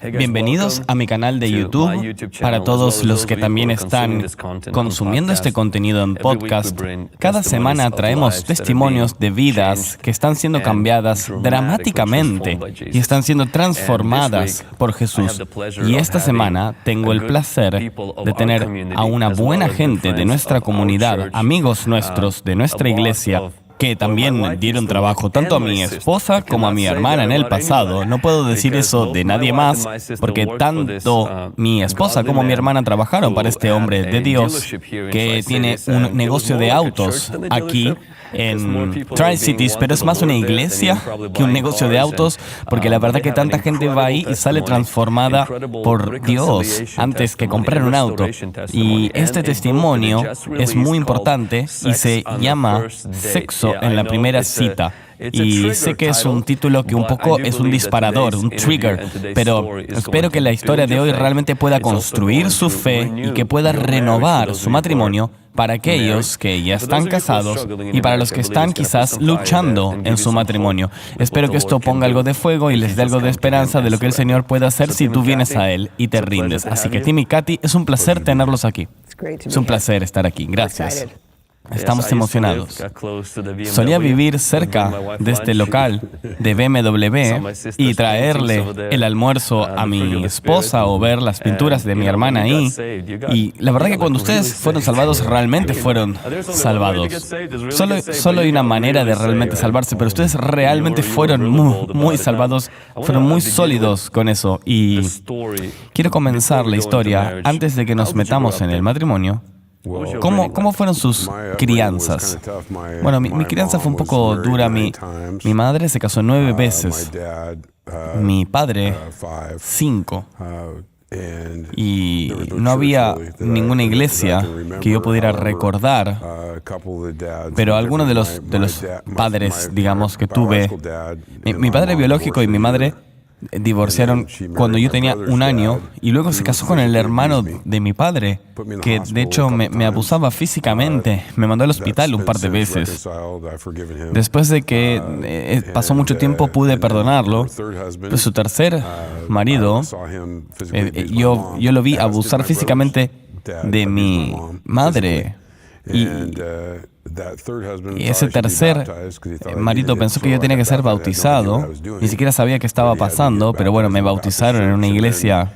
Bienvenidos a mi canal de YouTube. Para todos los que también están consumiendo este contenido en podcast, cada semana traemos testimonios de vidas que están siendo cambiadas dramáticamente y están siendo transformadas por Jesús. Y esta semana tengo el placer de tener a una buena gente de nuestra comunidad, amigos nuestros de nuestra iglesia, que también dieron trabajo tanto a mi esposa como a mi hermana en el pasado. No puedo decir eso de nadie más, porque tanto mi esposa como mi hermana trabajaron para este hombre de Dios que tiene un negocio de autos aquí en Tri-Cities, pero es más una iglesia que un negocio de autos, porque la verdad que tanta gente va ahí y sale transformada por Dios antes que comprar un auto. Y este testimonio es muy importante y se llama Sexo en la primera cita. Y sé que es un título que un poco es un disparador, un trigger, pero espero que la historia de hoy realmente pueda construir su fe y que pueda renovar su matrimonio para aquellos que ya están casados y para los que están quizás luchando en su matrimonio. Espero que esto ponga algo de fuego y les dé algo de esperanza de lo que el Señor puede hacer si tú vienes a Él y te rindes. Así que Tim y Katy, es un placer tenerlos aquí. Es un placer estar aquí. Gracias. Estamos emocionados. Solía vivir cerca de este local de BMW y traerle el almuerzo a mi esposa o ver las pinturas de mi hermana ahí. Y la verdad que cuando ustedes fueron salvados, realmente fueron salvados. Solo hay una manera de realmente salvarse, pero ustedes realmente fueron muy salvados, fueron muy sólidos con eso. Y quiero comenzar la historia antes de que nos metamos en el matrimonio. ¿Cómo fueron sus crianzas? Bueno, mi crianza fue un poco dura. Mi madre se casó 9 veces. Mi padre, 5. Y no había ninguna iglesia que yo pudiera recordar, pero algunos de los padres, digamos, que tuve, mi padre biológico y mi madre divorciaron cuando yo tenía 1 año y luego se casó con el hermano de mi padre, que de hecho me abusaba físicamente, me mandó al hospital un par de veces. Después de que pasó mucho tiempo pude perdonarlo, pues su tercer marido, yo lo vi abusar físicamente de mi madre. Y ese tercer marido pensó que yo tenía que ser bautizado. Ni siquiera sabía qué estaba pasando, pero bueno, me bautizaron en una iglesia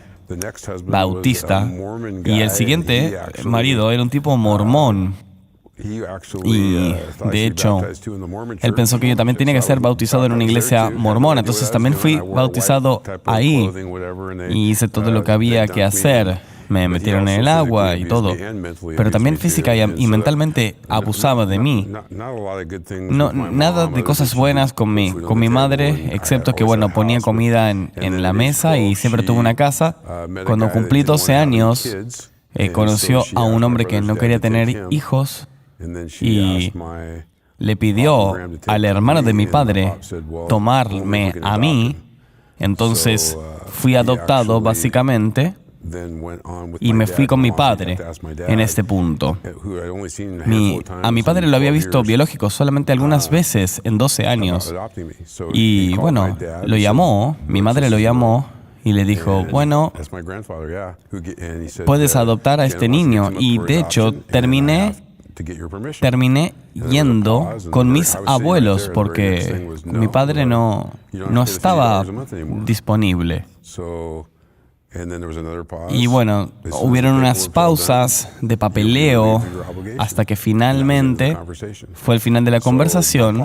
bautista. Y el siguiente marido era un tipo mormón. Y de hecho, él pensó que yo también tenía que ser bautizado en una iglesia mormona. Entonces también fui bautizado ahí y hice todo lo que había que hacer. Me metieron en el agua y todo, pero también física y mentalmente abusaba de mí. No, nada de cosas buenas con mi madre, excepto que, bueno, ponía comida en la mesa y siempre tuvo una casa. Cuando cumplí 12 años, conoció a un hombre que no quería tener hijos y le pidió al hermano de mi padre tomarme a mí. Entonces fui adoptado, básicamente, y me fui con mi padre en este punto. A mi padre lo había visto biológico solamente algunas veces en 12 años. Y bueno, lo llamó, mi madre lo llamó y le dijo, bueno, puedes adoptar a este niño. Y de hecho, terminé yendo con mis abuelos porque mi padre no estaba disponible. Y bueno, hubieron unas pausas de papeleo hasta que finalmente fue el final de la conversación.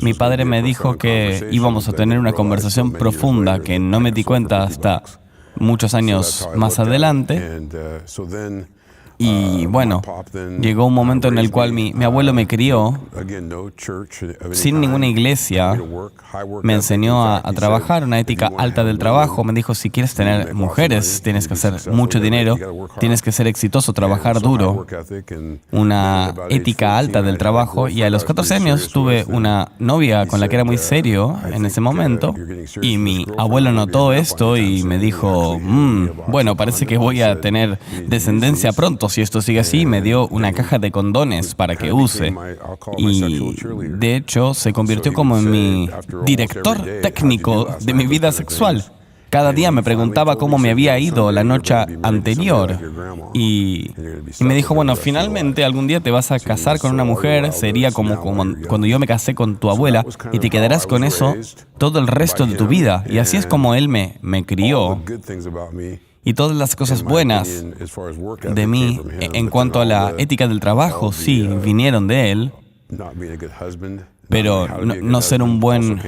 Mi padre me dijo que íbamos a tener una conversación profunda que no me di cuenta hasta muchos años más adelante. Y bueno, llegó un momento en el cual mi abuelo me crió sin ninguna iglesia, me enseñó a trabajar, una ética alta del trabajo, me dijo, si quieres tener mujeres, tienes que hacer mucho dinero, tienes que ser exitoso, trabajar duro, una ética alta del trabajo. Y a los 14 años tuve una novia con la que era muy serio en ese momento, y mi abuelo notó esto y me dijo, bueno, parece que voy a tener descendencia pronto. Si esto sigue así, me dio una caja de condones para que use. Y de hecho, se convirtió como en mi director técnico de mi vida sexual. Cada día me preguntaba cómo me había ido la noche anterior. Y me dijo, bueno, finalmente algún día te vas a casar con una mujer, sería como cuando yo me casé con tu abuela, y te quedarás con eso todo el resto de tu vida. Y así es como él me crió. Y todas las cosas buenas de mí, en cuanto a la ética del trabajo, sí, vinieron de él. Pero no ser un buen...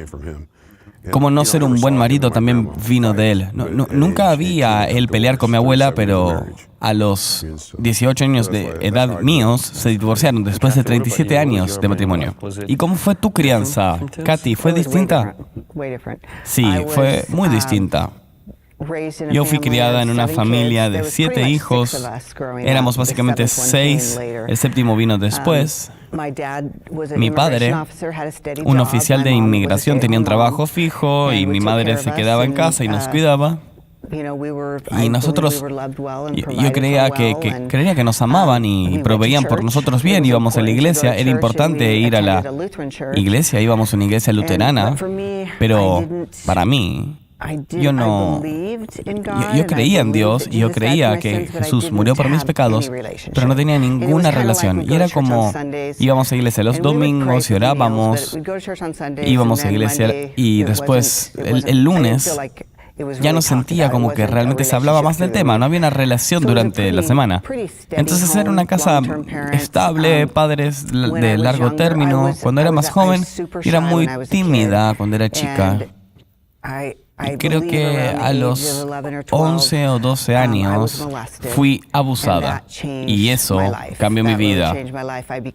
Como no ser un buen marido también vino de él. Nunca había él pelear con mi abuela, pero a los 18 años de edad míos se divorciaron después de 37 años de matrimonio. ¿Y cómo fue tu crianza, Katy? ¿Fue distinta? Sí, fue muy distinta. Yo fui criada en una familia de 7 hijos. Éramos básicamente 6. El séptimo vino después. Mi padre, un oficial de inmigración, tenía un trabajo fijo y mi madre se quedaba en casa y nos cuidaba. Y nosotros, yo creía que nos amaban y proveían por nosotros bien. Íbamos a la iglesia, era importante ir a la iglesia, íbamos a una iglesia luterana, pero para mí, yo creía en Dios y yo creía que Jesús murió por mis pecados, pero no tenía ninguna relación. Y era como, íbamos a iglesia los domingos y orábamos, íbamos a iglesia y después el lunes ya no sentía como que realmente se hablaba más del tema, no había una relación durante la semana. Entonces era una casa estable, padres de largo término. Cuando era más joven, era muy tímida cuando era chica. Y creo que a los 11 o 12 años fui abusada y eso cambió mi vida.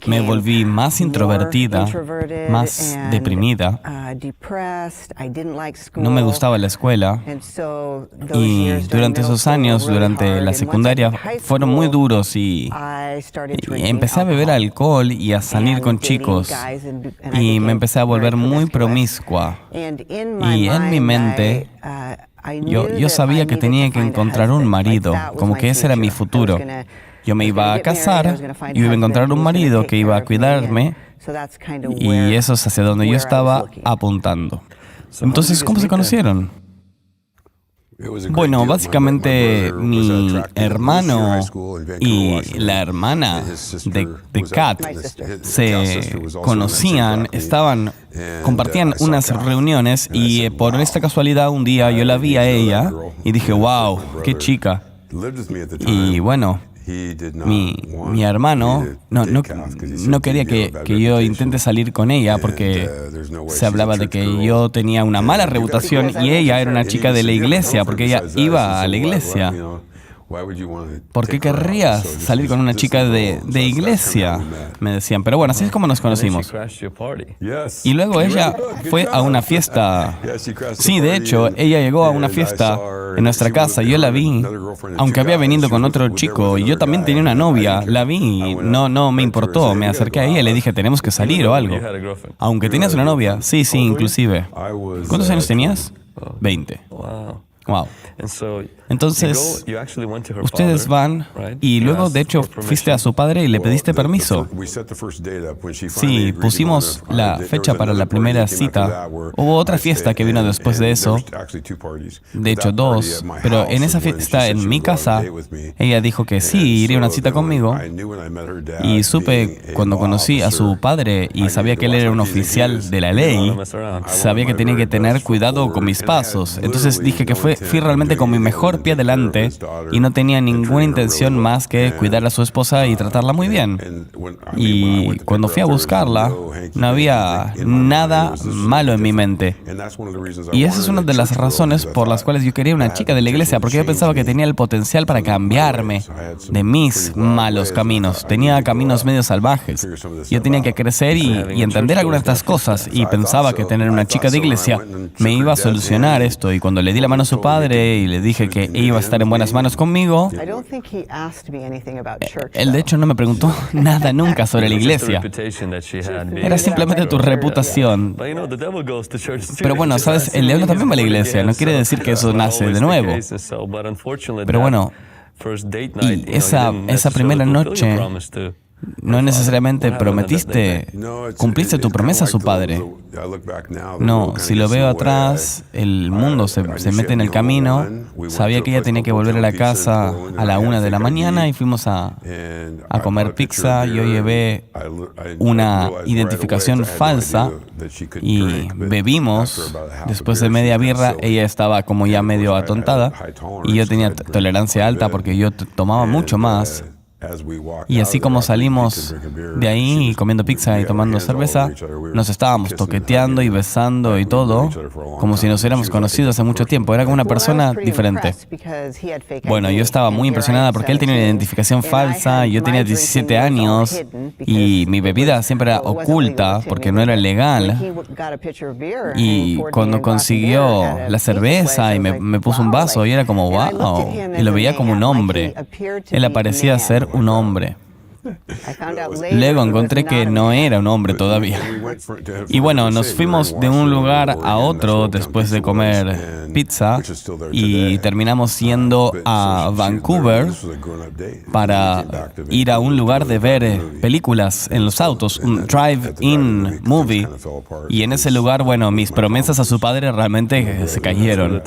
Me volví más introvertida, más deprimida. No me gustaba la escuela y durante esos años, durante la secundaria, fueron muy duros y empecé a beber alcohol y a salir con chicos y me empecé a volver muy promiscua. Y en mi mente, yo sabía que tenía que encontrar un marido, como que ese era mi futuro. Yo me iba a casar, yo iba a encontrar un marido que iba a cuidarme y eso es hacia donde yo estaba apuntando. Entonces, ¿cómo se conocieron? Bueno, básicamente mi hermano y la hermana de Kat se conocían, compartían unas reuniones y por esta casualidad un día yo la vi a ella y dije, wow, qué chica. Y bueno, mi hermano no quería que yo intente salir con ella porque se hablaba de que yo tenía una mala reputación y ella era una chica de la iglesia porque ella iba a la iglesia. ¿Por qué querrías salir con una chica de iglesia? Me decían, pero bueno, así es como nos conocimos. Y luego ella fue a una fiesta. Sí, de hecho, ella llegó a una fiesta en nuestra casa. Yo la vi, aunque había venido con otro chico. Y yo también tenía una novia. La vi, no me importó. Me acerqué a ella y le dije, tenemos que salir o algo. Aunque tenías una novia. Sí, inclusive. ¿Cuántos años tenías? 20. Wow. Entonces, ustedes van y luego, de hecho, fuiste a su padre y le pediste permiso. Sí, pusimos la fecha para la primera cita. Hubo otra fiesta que vino después de eso. De hecho, 2. Pero en esa fiesta, en mi casa, ella dijo que sí, iría a una cita conmigo. Y supe cuando conocí a su padre y sabía que él era un oficial de la ley, sabía que tenía que tener cuidado con mis pasos. Entonces dije que fui realmente con mi mejor pie adelante y no tenía ninguna intención más que cuidar a su esposa y tratarla muy bien. Y cuando fui a buscarla, no había nada malo en mi mente. Y esa es una de las razones por las cuales yo quería una chica de la iglesia, porque yo pensaba que tenía el potencial para cambiarme de mis malos caminos. Tenía caminos medio salvajes. Yo tenía que crecer y entender algunas de estas cosas y pensaba que tener una chica de iglesia me iba a solucionar esto. Y cuando le di la mano a su padre y le dije que iba a estar en buenas manos conmigo, él de hecho no me preguntó nada nunca sobre la iglesia. Era simplemente tu reputación. Pero bueno, sabes, el diablo también va a la iglesia, no quiere decir que eso nace de nuevo. Pero bueno, y esa primera noche No necesariamente cumpliste tu promesa a su padre. No, si lo veo atrás, el mundo se mete en el camino. Sabía que ella tenía que volver a la casa a la 1 de la mañana y fuimos a comer pizza. Yo llevé una identificación falsa y bebimos. Después de media birra, ella estaba como ya medio atontada y yo tenía tolerancia alta porque yo tomaba mucho más. Y así como salimos de ahí comiendo pizza y tomando cerveza, nos estábamos toqueteando y besando y todo, como si nos hubiéramos conocido hace mucho tiempo. Era como una persona diferente. Bueno, yo estaba muy impresionada porque él tenía una identificación falsa, yo tenía 17 años y mi bebida siempre era oculta porque no era legal. Y cuando consiguió la cerveza y me puso un vaso, y era como, wow, y lo veía como un hombre. Él aparecía ser un hombre. Luego encontré que no era un hombre todavía. Y bueno, nos fuimos de un lugar a otro después de comer pizza y terminamos yendo a Vancouver para ir a un lugar de ver películas en los autos, un drive-in movie. Y en ese lugar, bueno, mis promesas a su padre realmente se cayeron.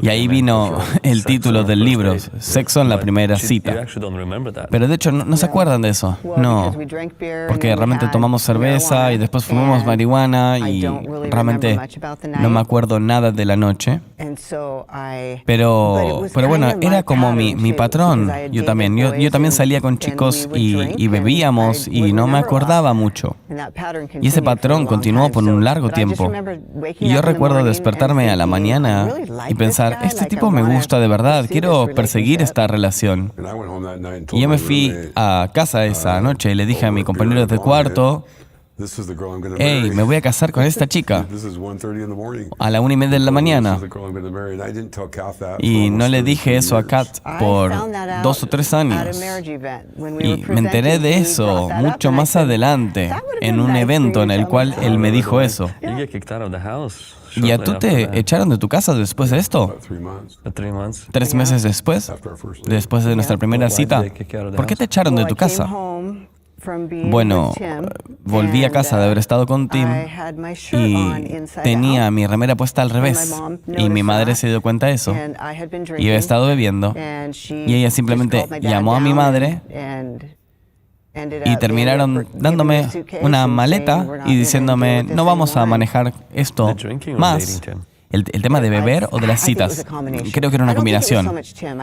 Y ahí vino el título del libro, Sexo en la primera cita. Pero de hecho, no se acuerdan de eso. No, porque realmente tomamos cerveza y después fumamos marihuana y realmente no me acuerdo nada de la noche. Pero bueno, era como mi patrón. Yo también salía con chicos y bebíamos y no me acordaba mucho. Y ese patrón continuó por un largo tiempo. Y yo recuerdo despertarme a la mañana y pensar, este tipo me gusta de verdad, quiero perseguir esta relación. Y yo me fui a casa esa noche y le dije a mi compañero de cuarto, hey, me voy a casar con esta chica a la 1:30 de la mañana. Y no le dije eso a Kat por 2 o 3 años. Y me enteré de eso mucho más adelante, en un evento en el cual él me dijo eso. ¿Y a tú te echaron de tu casa después de esto? 3 meses después de nuestra primera cita. ¿Por qué te echaron de tu casa? Bueno, volví a casa de haber estado con Tim y tenía mi remera puesta al revés. Y mi madre se dio cuenta de eso. Y yo he estado bebiendo. Y ella simplemente llamó a mi madre y terminaron dándome una maleta y diciéndome, no vamos a manejar esto más. El tema de beber o de las citas. Creo que era una combinación.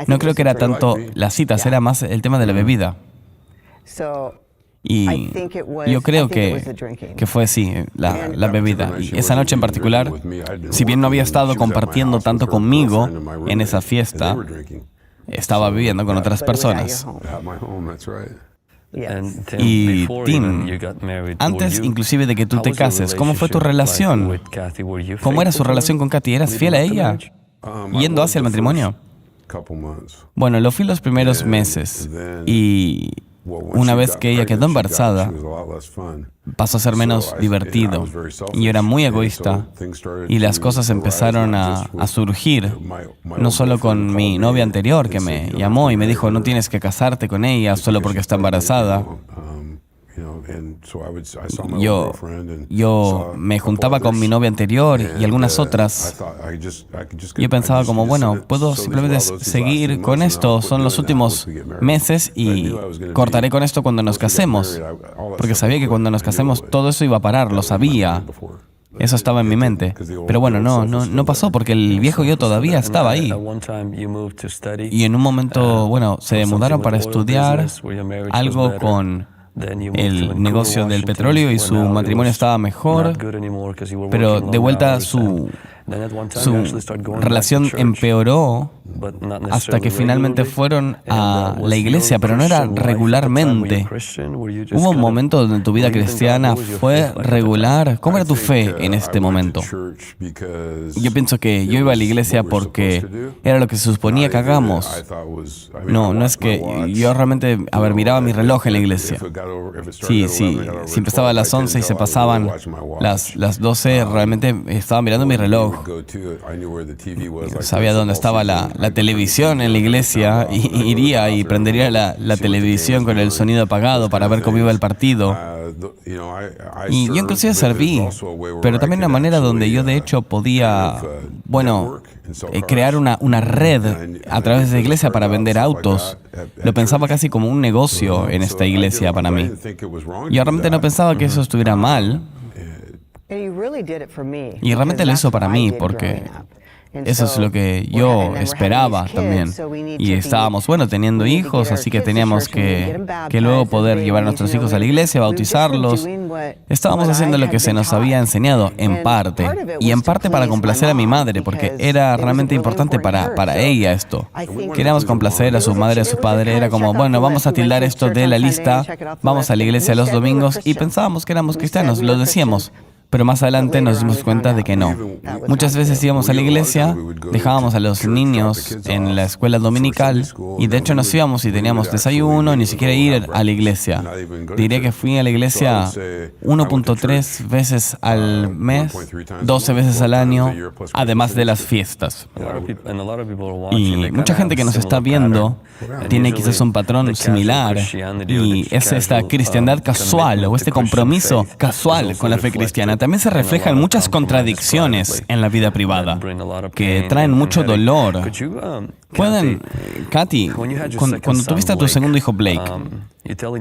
No creo que era tanto las citas, era más el tema de la bebida. Y yo creo que fue así, la bebida. Y esa noche en particular, si bien no había estado compartiendo tanto conmigo en esa fiesta, estaba viviendo con otras personas. Y Tim, antes inclusive de que tú te cases, ¿cómo fue tu relación? ¿Cómo era su relación con Kathy? ¿Eras fiel a ella? Yendo hacia el matrimonio. Bueno, lo fui los primeros meses y una vez que ella quedó embarazada, pasó a ser menos divertido. Y yo era muy egoísta y las cosas empezaron a surgir, no solo con mi novia anterior que me llamó y me dijo, no tienes que casarte con ella solo porque está embarazada. Yo me juntaba con mi novia anterior y algunas otras. Yo pensaba como, bueno, puedo simplemente seguir con esto, son los últimos meses y cortaré con esto cuando nos casemos. Porque sabía que cuando nos casemos todo eso iba a parar, lo sabía. Eso estaba en mi mente. Pero bueno, no pasó porque el viejo yo todavía estaba ahí. Y en un momento, bueno, se mudaron para estudiar algo con el negocio del petróleo y su matrimonio estaba mejor, pero de vuelta su relación empeoró hasta que finalmente fueron a la iglesia, pero no era regularmente. ¿Hubo un momento donde tu vida cristiana fue regular? ¿Cómo era tu fe en este momento? Yo pienso que yo iba a la iglesia porque era lo que se suponía que hagamos. No es que yo realmente, miraba mi reloj en la iglesia. Sí, si empezaba a las 11 y se pasaban las 12, realmente estaba mirando mi reloj. Sabía dónde estaba la la televisión en la iglesia, iría y prendería la televisión con el sonido apagado para ver cómo iba el partido. Y yo inclusive serví, pero también una manera donde yo de hecho podía, crear una red a través de la iglesia para vender autos. Lo pensaba casi como un negocio en esta iglesia para mí. Yo realmente no pensaba que eso estuviera mal. Y realmente lo hizo para mí porque eso es lo que yo esperaba también. Y estábamos, teniendo hijos, así que teníamos que luego poder llevar a nuestros hijos a la iglesia, bautizarlos. Estábamos haciendo lo que se nos había enseñado, en parte. Y en parte para complacer a mi madre, porque era realmente importante para ella esto. Queríamos complacer a su madre, a su padre. Era como, vamos a tildar esto de la lista, vamos a la iglesia los domingos. Y pensábamos que éramos cristianos, lo decíamos. Pero más adelante nos dimos cuenta de que no. Muchas veces íbamos a la iglesia, dejábamos a los niños en la escuela dominical y de hecho nos íbamos y teníamos desayuno, ni siquiera ir a la iglesia. Diría que fui a la iglesia 1.3 veces al mes, 12 veces al año, además de las fiestas. Y mucha gente que nos está viendo tiene quizás un patrón similar y es esta cristiandad casual o este compromiso casual con la fe cristiana. También se reflejan muchas contradicciones en la vida privada que traen mucho dolor. Katy, cuando tuviste a tu segundo hijo Blake,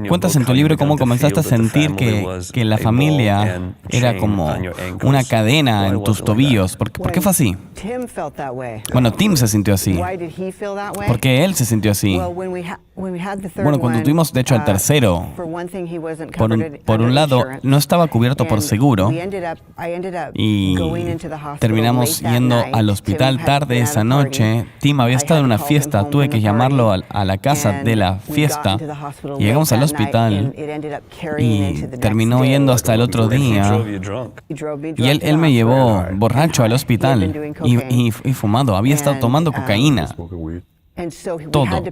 cuentas en tu libro cómo comenzaste a sentir que la familia era como una cadena en tus tobillos. ¿Por qué fue así? Tim se sintió así. ¿Por qué él se sintió así? Cuando tuvimos, de hecho, al tercero, por un lado, no estaba cubierto por seguro y terminamos yendo al hospital tarde esa noche. Tim había estado en una fiesta, tuve que llamarlo a la casa de la fiesta. Llegamos al hospital y terminó yendo hasta el otro día. Y él me llevó borracho al hospital y fumado. Había estado tomando cocaína. Todo.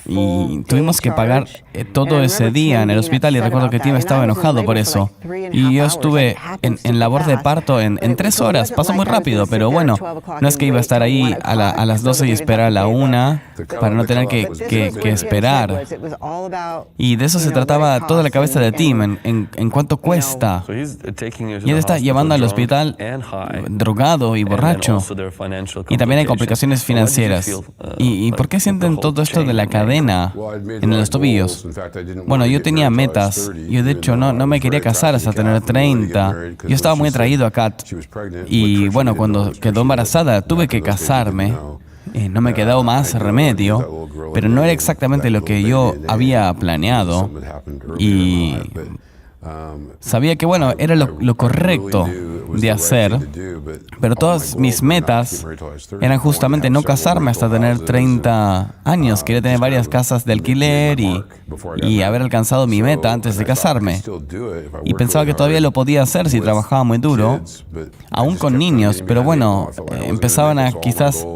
Y tuvimos que pagar todo ese día en el hospital y recuerdo que Tim estaba enojado por eso. Y yo estuve en labor de parto en 3 horas. Pasó muy rápido, pero no es que iba a estar ahí a las 12 y esperar a la 1 para no tener que esperar. Y de eso se trataba toda la cabeza de Tim, en cuánto cuesta. Y él está llevando al hospital drogado y borracho. Y también hay complicaciones financieras. ¿Y por qué sienten todo esto de la cadena en los tobillos? Yo tenía metas. Yo, de hecho, no me quería casar hasta tener 30. Yo estaba muy atraído a Kat. Y, cuando quedó embarazada, tuve que casarme. No me quedó más remedio, pero no era exactamente lo que yo había planeado. Y sabía que, era lo correcto de hacer, pero todas mis metas eran justamente no casarme hasta tener 30 años. Quería tener varias casas de alquiler y haber alcanzado mi meta antes de casarme. Y pensaba que todavía lo podía hacer si trabajaba muy duro, aún con niños, pero empezaban a quizás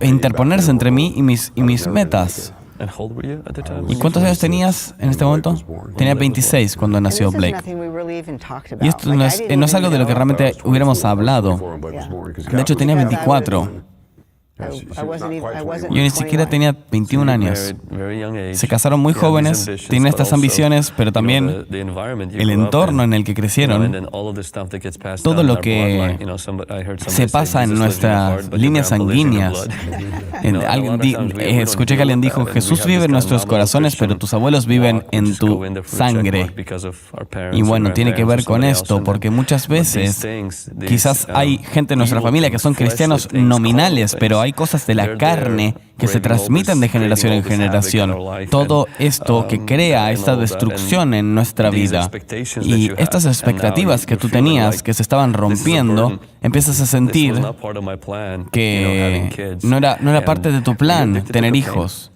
interponerse entre mí y mis metas. ¿Y cuántos años tenías en este momento? Tenía 26 cuando nació Blake. Y esto no es algo de lo que realmente hubiéramos hablado. De hecho, tenía 24. Yo ni siquiera tenía 21 años. Se casaron muy jóvenes, tenían estas ambiciones, pero también el entorno en el que crecieron, todo lo que se pasa en nuestras líneas sanguíneas. Escuché que alguien dijo, Jesús vive en nuestros corazones, pero tus abuelos viven en tu sangre. Y tiene que ver con esto, porque muchas veces quizás hay gente en nuestra familia que son cristianos nominales, pero hay cosas de la carne que se transmiten de generación en generación. Todo esto que crea esta destrucción en nuestra vida. Y estas expectativas que tú tenías, que se estaban rompiendo, empiezas a sentir que no era parte de tu plan tener hijos.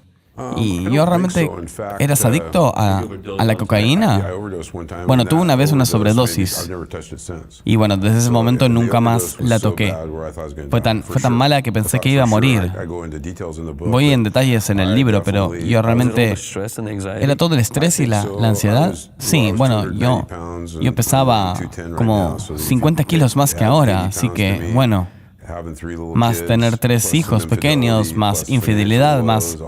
Y yo realmente, ¿eras adicto a la cocaína? Tuve una vez una sobredosis. Y desde ese momento nunca más la toqué. Fue tan mala que pensé que iba a morir. Voy en detalles en el libro, pero yo realmente... ¿Era todo el estrés y la ansiedad? Sí, yo pesaba como 50 kilos más que ahora, así que, más tener 3 hijos pequeños, más infidelidad, más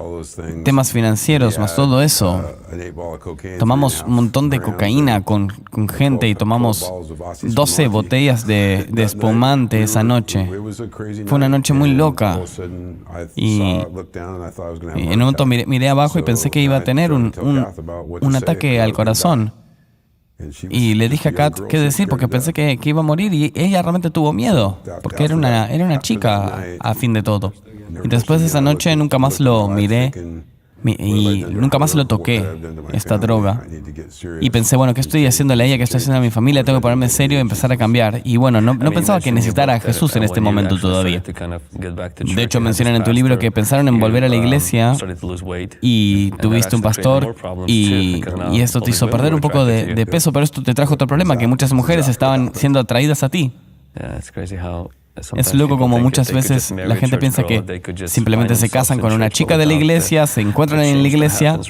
temas financieros, más todo eso. Tomamos un montón de cocaína con gente y tomamos 12 botellas de espumante esa noche. Fue una noche muy loca. Y en un momento miré abajo y pensé que iba a tener un ataque al corazón. Y le dije a Kat qué decir, porque pensé que iba a morir, y ella realmente tuvo miedo, porque era una chica a fin de todo. Y después de esa noche nunca más lo miré y nunca más lo toqué, esta droga. Y pensé, bueno, ¿qué estoy haciéndole a ella? ¿Qué estoy haciendo a mi familia? Tengo que ponerme serio y empezar a cambiar. Y bueno, no pensaba que necesitara a Jesús en este momento todavía. De hecho, mencionan en tu libro que pensaron en volver a la iglesia y tuviste un pastor y esto te hizo perder un poco de peso, pero esto te trajo otro problema, que muchas mujeres estaban siendo atraídas a ti. Es loco como muchas veces la gente piensa que simplemente se casan con una chica de la iglesia, se encuentran en la iglesia,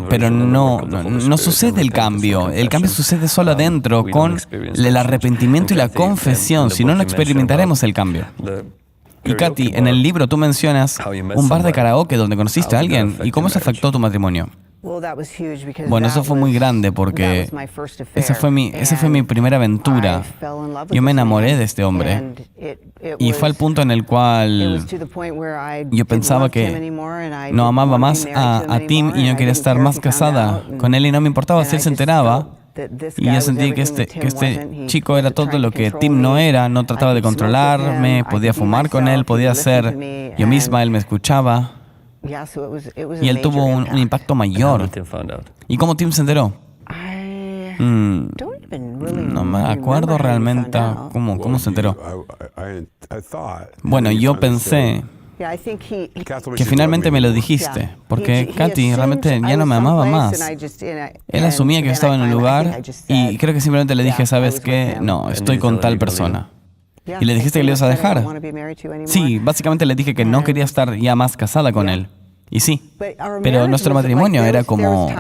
pero no sucede el cambio. El cambio sucede solo adentro, con el arrepentimiento y la confesión. Si no, no experimentaremos el cambio. Y Katy, en el libro tú mencionas un bar de karaoke donde conociste a alguien. ¿Y cómo eso afectó tu matrimonio? Bueno, eso fue muy grande porque esa fue mi primera aventura. Yo me enamoré de este hombre y fue al punto en el cual yo pensaba que no amaba más a Tim y yo quería estar más casada con él y no me importaba si él se enteraba. Y yo sentí que este chico era todo lo que Tim no era, no trataba de controlarme, podía fumar con él, podía ser yo misma, él me escuchaba. Y él tuvo un impacto mayor. ¿Y cómo Tim se enteró? No me acuerdo realmente cómo se enteró. Bueno, yo pensé que finalmente me lo dijiste, porque Katy realmente ya no me amaba más. Él asumía que yo estaba en un lugar y creo que simplemente le dije, ¿sabes qué? No, estoy con tal persona. ¿Y le dijiste que le ibas a dejar? Sí, básicamente le dije que no quería estar ya más casada con él. Y sí, pero nuestro matrimonio era como...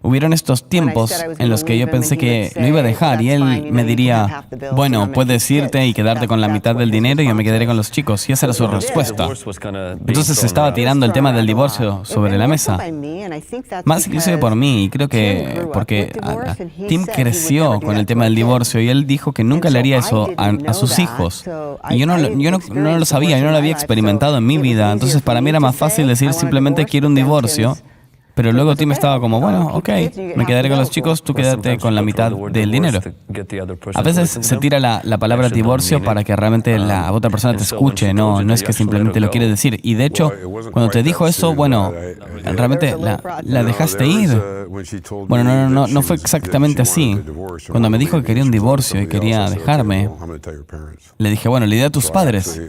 Hubieron estos tiempos en los que yo pensé que lo iba a dejar y él me diría, bueno, puedes irte y quedarte con la mitad del dinero y yo me quedaré con los chicos. Y esa era su respuesta. Entonces estaba tirando el tema del divorcio sobre la mesa. Más inclusive por mí, y creo que porque Tim creció con el tema del divorcio y él dijo que nunca le haría eso a sus hijos. Y yo no lo sabía, yo no lo había experimentado en mi vida. Entonces para mí era más fácil decir simplemente quiero un divorcio, pero luego Tim estaba como, bueno, ok, me quedaré con los chicos, tú quédate con la mitad del dinero. A veces se tira la palabra divorcio para que realmente la otra persona te escuche, no es que simplemente lo quiere decir. Y de hecho, cuando te dijo eso, bueno, realmente la dejaste ir. Bueno, no fue exactamente así. Cuando me dijo que quería un divorcio y quería dejarme, le dije, bueno, le di a tus padres.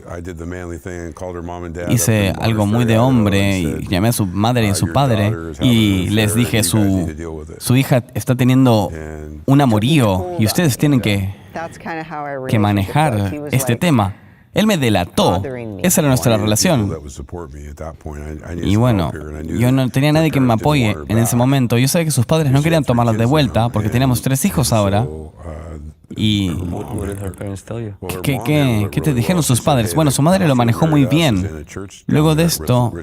Hice algo muy de hombre y llamé a su madre y a su padre y les dije, su hija está teniendo un amorío y ustedes tienen que manejar este tema. Él me delató. Esa era nuestra relación. Y bueno, yo no tenía nadie que me apoye en ese momento. Yo sabía que sus padres no querían tomarlas de vuelta porque teníamos 3 hijos ahora. ¿Y qué te dijeron sus padres? Bueno, su madre lo manejó muy bien. Luego de esto,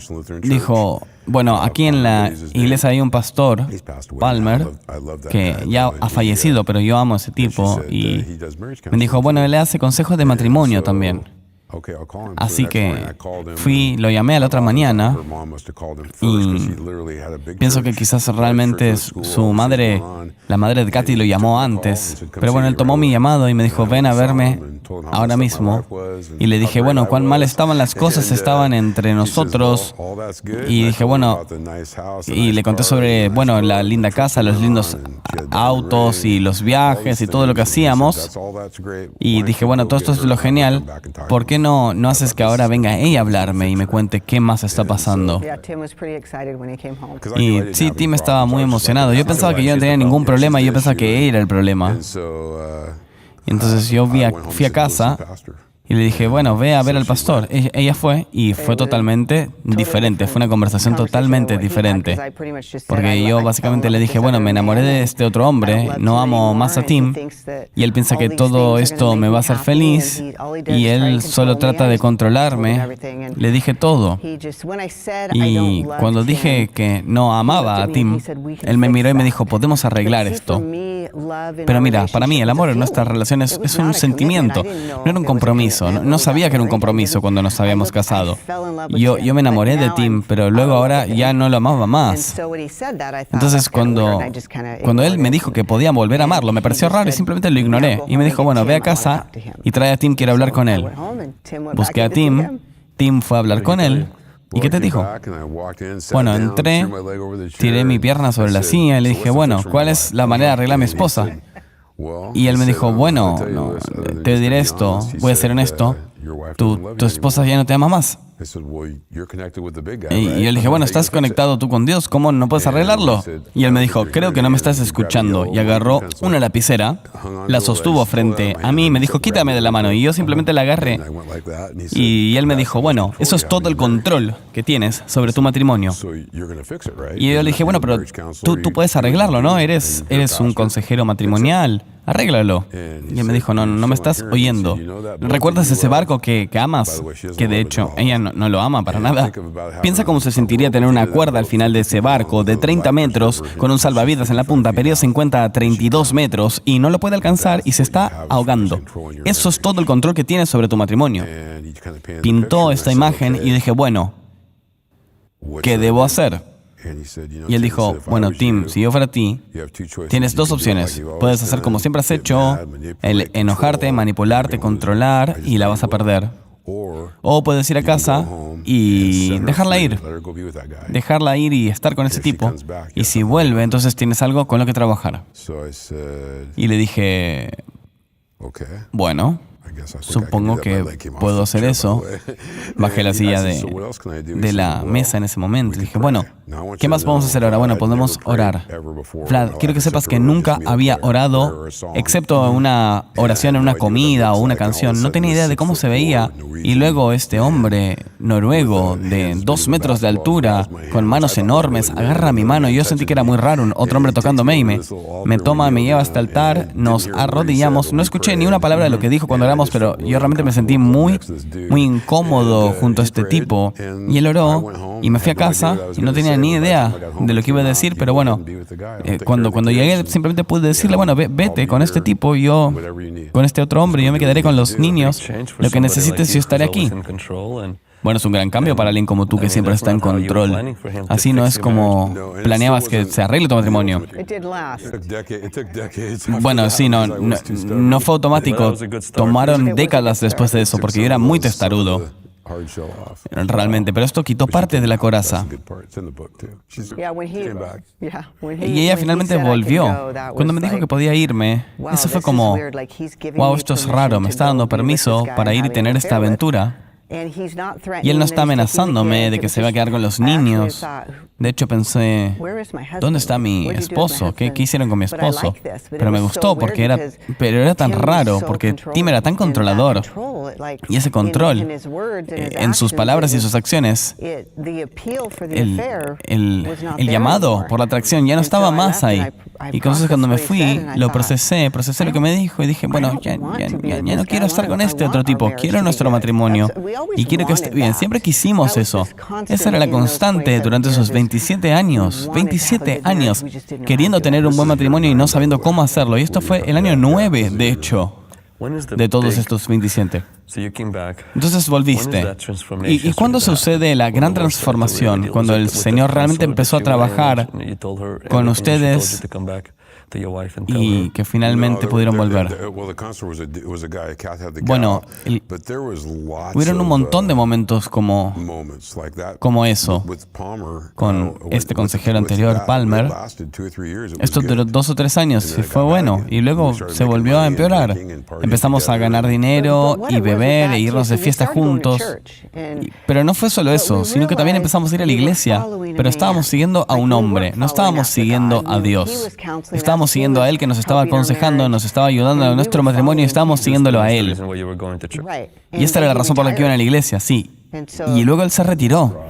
dijo, bueno, aquí en la iglesia hay un pastor, Palmer, que ya ha fallecido, pero yo amo a ese tipo. Y me dijo, bueno, él hace consejos de matrimonio también. Así que lo llamé a la otra mañana y pienso que quizás realmente su madre, la madre de Katy, lo llamó antes. Pero bueno, él tomó mi llamado y me dijo, ven a verme ahora mismo. Y le dije, bueno, cuán mal estaban las cosas, estaban entre nosotros. Y dije, bueno, y le conté sobre, bueno, la linda casa, los lindos autos y los viajes y todo lo que hacíamos. Y dije, bueno, todo esto es lo genial. ¿Por qué no haces que ahora venga ella a hablarme y me cuente qué más está pasando? Y sí, Tim estaba muy emocionado. Yo pensaba que yo no tenía ningún problema y yo pensaba que él era el problema. Y entonces yo fui a casa Y le dije, bueno, ve a ver al pastor. Ella fue y fue totalmente diferente. Fue una conversación totalmente diferente. Porque yo básicamente le dije, bueno, me enamoré de este otro hombre, no amo más a Tim. Y él piensa que todo esto me va a hacer feliz. Y él solo trata de controlarme. Le dije todo. Y cuando dije que no amaba a Tim, él me miró y me dijo, podemos arreglar esto. Pero mira, para mí el amor en nuestras relaciones es un sentimiento, no era un compromiso. No sabía que era un compromiso cuando nos habíamos casado. Yo me enamoré de Tim, pero luego ahora ya no lo amaba más. Entonces cuando él me dijo que podía volver a amarlo, me pareció raro y simplemente lo ignoré. Y me dijo, bueno, ve a casa y trae a Tim, quiero hablar con él. Busqué a Tim, Tim fue a hablar con él. ¿Y qué te dijo? Bueno, entré, tiré mi pierna sobre la silla y le dije, bueno, ¿cuál es la manera de arreglar a mi esposa? Y él me dijo, bueno, no, te diré esto, voy a ser honesto, tu esposa ya no te ama más. Y yo le dije, bueno, ¿estás conectado tú con Dios? ¿Cómo no puedes arreglarlo? Y él me dijo, creo que no me estás escuchando. Y agarró una lapicera, la sostuvo frente a mí y me dijo, quítame de la mano. Y yo simplemente la agarré. Y él me dijo, bueno, eso es todo el control que tienes sobre tu matrimonio. Y yo le dije, bueno, pero tú puedes arreglarlo, ¿no? Eres un consejero matrimonial. Arréglalo. Y él me dijo, no me estás oyendo. ¿Recuerdas ese barco que amas? Que de hecho, ella no lo ama para nada. Piensa cómo se sentiría tener una cuerda al final de ese barco de 30 metros con un salvavidas en la punta, pero ella se encuentra a 32 metros y no lo puede alcanzar y se está ahogando. Eso es todo el control que tienes sobre tu matrimonio. Pintó esta imagen y dije, bueno, ¿qué debo hacer? Y él dijo, bueno, Tim, si yo fuera a ti, tienes dos opciones. Puedes hacer como siempre has hecho, el enojarte, manipularte, controlar, y la vas a perder. O puedes ir a casa y dejarla ir. Dejarla ir y estar con ese tipo. Y si vuelve, entonces tienes algo con lo que trabajar. Y le dije, bueno, supongo que puedo hacer eso. Bajé la silla de la mesa en ese momento y dije, bueno, ¿qué más podemos hacer ahora? Bueno, podemos orar. Vlad, quiero que sepas que nunca había orado, excepto una oración en una comida o una canción. No tenía idea de cómo se veía. Y luego este hombre noruego de 2 metros de altura, con manos enormes, agarra mi mano y yo sentí que era muy raro, otro hombre tocándome y me toma, me lleva hasta el altar, nos arrodillamos. No escuché ni una palabra de lo que dijo cuando oramos, pero yo realmente me sentí muy incómodo junto a este tipo. Y él oró y me fui a casa y no tenía ni idea de lo que iba a decir, pero bueno, cuando llegué simplemente pude decirle, bueno, vete con este tipo, yo con este otro hombre, yo me quedaré con los niños, lo que necesites yo estaré aquí. Bueno, es un gran cambio para alguien como tú que siempre está en control. Así no es como planeabas que se arregle tu matrimonio. Bueno, sí, no fue automático. Tomaron décadas después de eso porque yo era muy testarudo. Realmente, pero esto quitó parte de la coraza. Y ella finalmente volvió. Cuando me dijo que podía irme, eso fue como, wow, esto es raro, me está dando permiso para ir y tener esta aventura. Y él no está amenazándome de que se va a quedar con los niños. De hecho, pensé, ¿dónde está mi esposo? ¿Qué hicieron con mi esposo? Pero me gustó porque era tan raro, porque Tim era tan controlador. Y ese control, en sus palabras y sus acciones, el llamado por la atracción ya no estaba más ahí. Y entonces cuando me fui, lo procesé lo que me dijo y dije, bueno, ya no quiero estar con este otro tipo, quiero nuestro matrimonio y quiero que esté bien. Siempre quisimos eso. Esa era la constante durante esos 27 años, queriendo tener un buen matrimonio y no sabiendo cómo hacerlo. Y esto fue el año 9, de hecho, de todos estos 27. Entonces volviste. ¿Y cuándo sucede la gran transformación? Cuando el Señor realmente empezó a trabajar con ustedes y que finalmente pudieron volver. Bueno, hubieron un montón de momentos como eso, con este consejero anterior, Palmer. Esto duró 2 o 3 años y fue bueno, y luego se volvió a empeorar. Empezamos a ganar dinero y beber e irnos de fiesta juntos. Pero no fue solo eso, sino que también empezamos a ir a la iglesia, pero estábamos siguiendo a un hombre, no estábamos siguiendo a Dios. Estábamos estábamos siguiendo a Él, que nos estaba aconsejando, nos estaba ayudando en nuestro matrimonio y estábamos siguiéndolo a Él. Y esta era la razón por la que iban a la iglesia, sí. Y luego Él se retiró.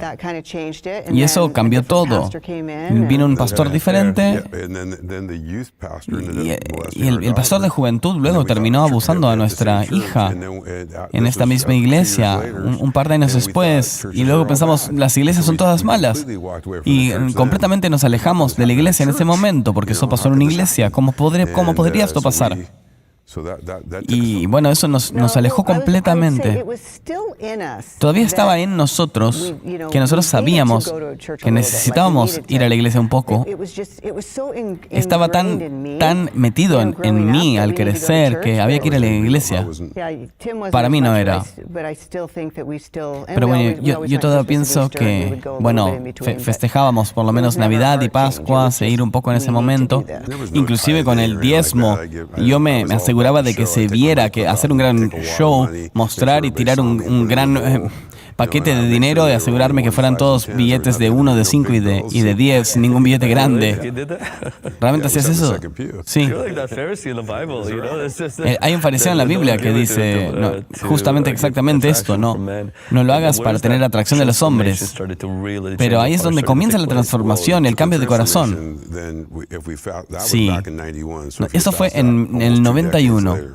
Y eso cambió todo. Vino un pastor diferente. Y el pastor de juventud luego terminó abusando a nuestra hija en esta misma iglesia un par de años después. Y luego pensamos, las iglesias son todas malas. Y completamente nos alejamos de la iglesia en ese momento, porque eso pasó en una iglesia. ¿Cómo podría esto pasar? Y bueno, eso nos alejó completamente. Todavía estaba en nosotros, que nosotros sabíamos que necesitábamos ir a la iglesia un poco. Estaba tan metido en mí al crecer que había que ir a la iglesia. Para mí no era. Pero bueno, yo todavía pienso que, bueno, festejábamos por lo menos Navidad y Pascua, ir un poco en ese momento. Inclusive con el diezmo, yo me aseguraba de que se viera, que hacer un gran show, mostrar y tirar un gran paquete de dinero y asegurarme que fueran todos billetes de 1, de 5 y de 10, ningún billete grande. ¿Realmente hacías eso? Sí. Hay un fariseo en la Biblia que dice justamente exactamente esto, no lo hagas para tener atracción de los hombres. Pero ahí es donde comienza la transformación, el cambio de corazón. Sí. Eso fue en el 91.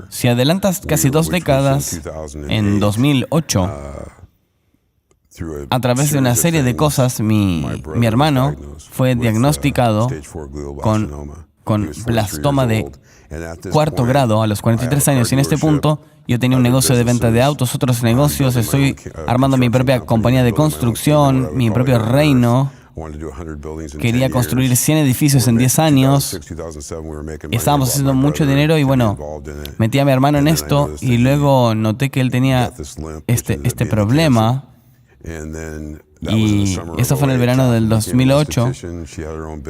Si adelantas casi 2 décadas, en 2008, a través de una serie de cosas, mi hermano fue diagnosticado con blastoma de 4º grado a los 43 años. Y en este punto, yo tenía un negocio de venta de autos, otros negocios, estoy armando mi propia compañía de construcción, mi propio reino. Quería construir 100 edificios en 10 años. Estábamos haciendo mucho dinero y bueno, metí a mi hermano en esto y luego noté que él tenía este problema. Y eso fue en el verano del 2008.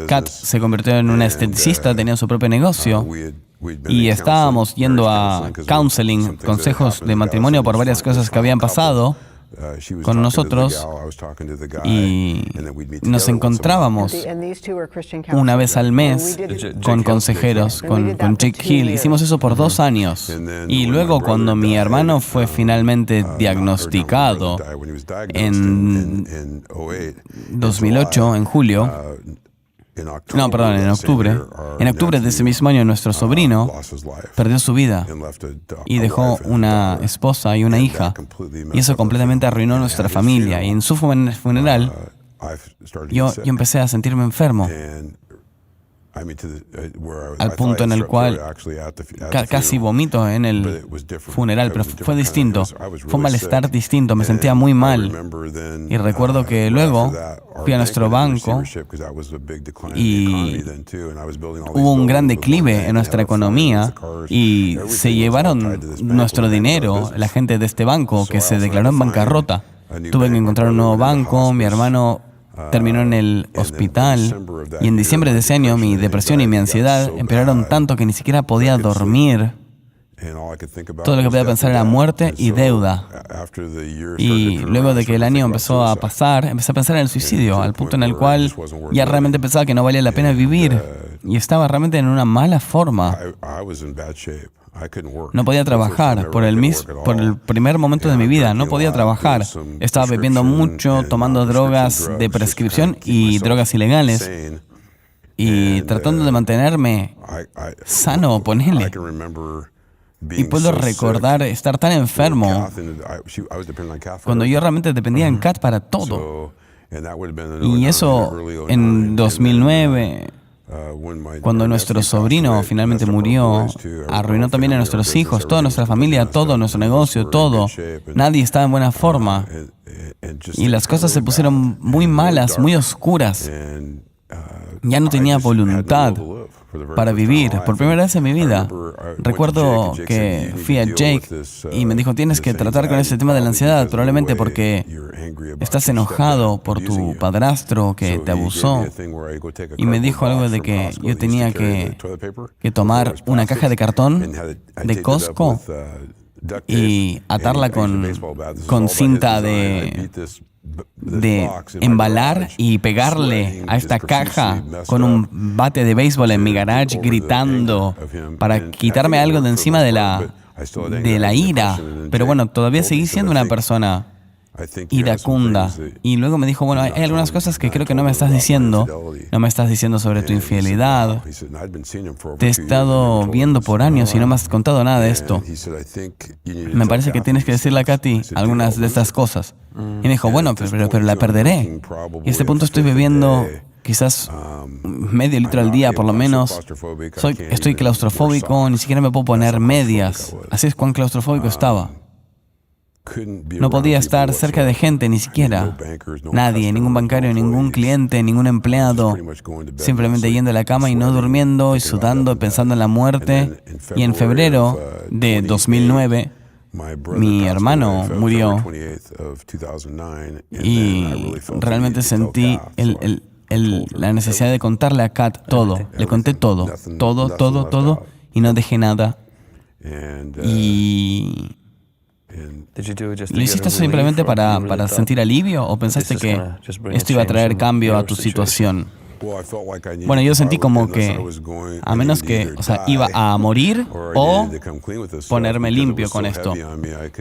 Kat se convirtió en una esteticista, tenía su propio negocio. Y estábamos yendo a counseling, consejos de matrimonio por varias cosas que habían pasado con nosotros, y nos encontrábamos una vez al mes con consejeros, con Jake Hill. Hicimos eso por 2 años. Y luego cuando mi hermano fue finalmente diagnosticado en 2008, en julio, en octubre. En octubre de ese mismo año, nuestro sobrino perdió su vida y dejó una esposa y una hija. Y eso completamente arruinó nuestra familia. Y en su funeral, yo empecé a sentirme enfermo. Al punto en el cual casi vomito en el funeral, pero fue distinto. Fue un malestar distinto, me sentía muy mal. Y recuerdo que luego fui a nuestro banco y hubo un gran declive en nuestra economía y se llevaron nuestro dinero, la gente de este banco que se declaró en bancarrota. Tuve que encontrar un nuevo banco, mi hermano terminó en el hospital y en diciembre de ese año mi depresión y mi ansiedad empeoraron tanto que ni siquiera podía dormir. Todo lo que podía pensar era muerte y deuda. Y luego de que el año empezó a pasar, empecé a pensar en el suicidio, al punto en el cual ya realmente pensaba que no valía la pena vivir y estaba realmente en una mala forma. No podía trabajar por el primer momento de mi vida. No podía trabajar. Estaba bebiendo mucho, tomando drogas de prescripción y drogas ilegales. Y tratando de mantenerme sano, ponele. Y puedo recordar estar tan enfermo cuando yo realmente dependía en Kat para todo. Y eso en 2009... Cuando nuestro sobrino finalmente murió, arruinó también a nuestros hijos, toda nuestra familia, todo nuestro negocio, todo. Nadie estaba en buena forma. Y las cosas se pusieron muy malas, muy oscuras. Ya no tenía voluntad para vivir, por primera vez en mi vida. Recuerdo que fui a Jake y me dijo, tienes que tratar con ese tema de la ansiedad, probablemente porque estás enojado por tu padrastro que te abusó. Y me dijo algo de que yo tenía que tomar una caja de cartón de Costco y atarla con cinta de de embalar y pegarle a esta caja con un bate de béisbol en mi garage gritando para quitarme algo de encima de la ira. Pero bueno, todavía seguí siendo una persona iracunda. Y luego me dijo, bueno, hay algunas cosas que creo que no me estás diciendo. No me estás diciendo sobre tu infidelidad. Te he estado viendo por años y no me has contado nada de esto. Me parece que tienes que decirle a Kathy algunas de estas cosas. Y me dijo, bueno, pero la perderé. Y a este punto estoy bebiendo quizás medio litro al día, por lo menos. Estoy claustrofóbico, ni siquiera me puedo poner medias. Así es cuán claustrofóbico estaba. No podía estar cerca de gente, ni siquiera. Nadie, ningún bancario, ningún cliente, ningún empleado. Simplemente yendo a la cama y no durmiendo, y sudando, pensando en la muerte. Y en febrero de 2009, mi hermano murió. Y realmente sentí la necesidad de contarle a Kat todo. Le conté todo, y no dejé nada. Y... ¿Lo hiciste simplemente para sentir alivio o pensaste que esto iba a traer cambio a tu situación? Bueno, yo sentí como que, a menos que, iba a morir o ponerme limpio con esto,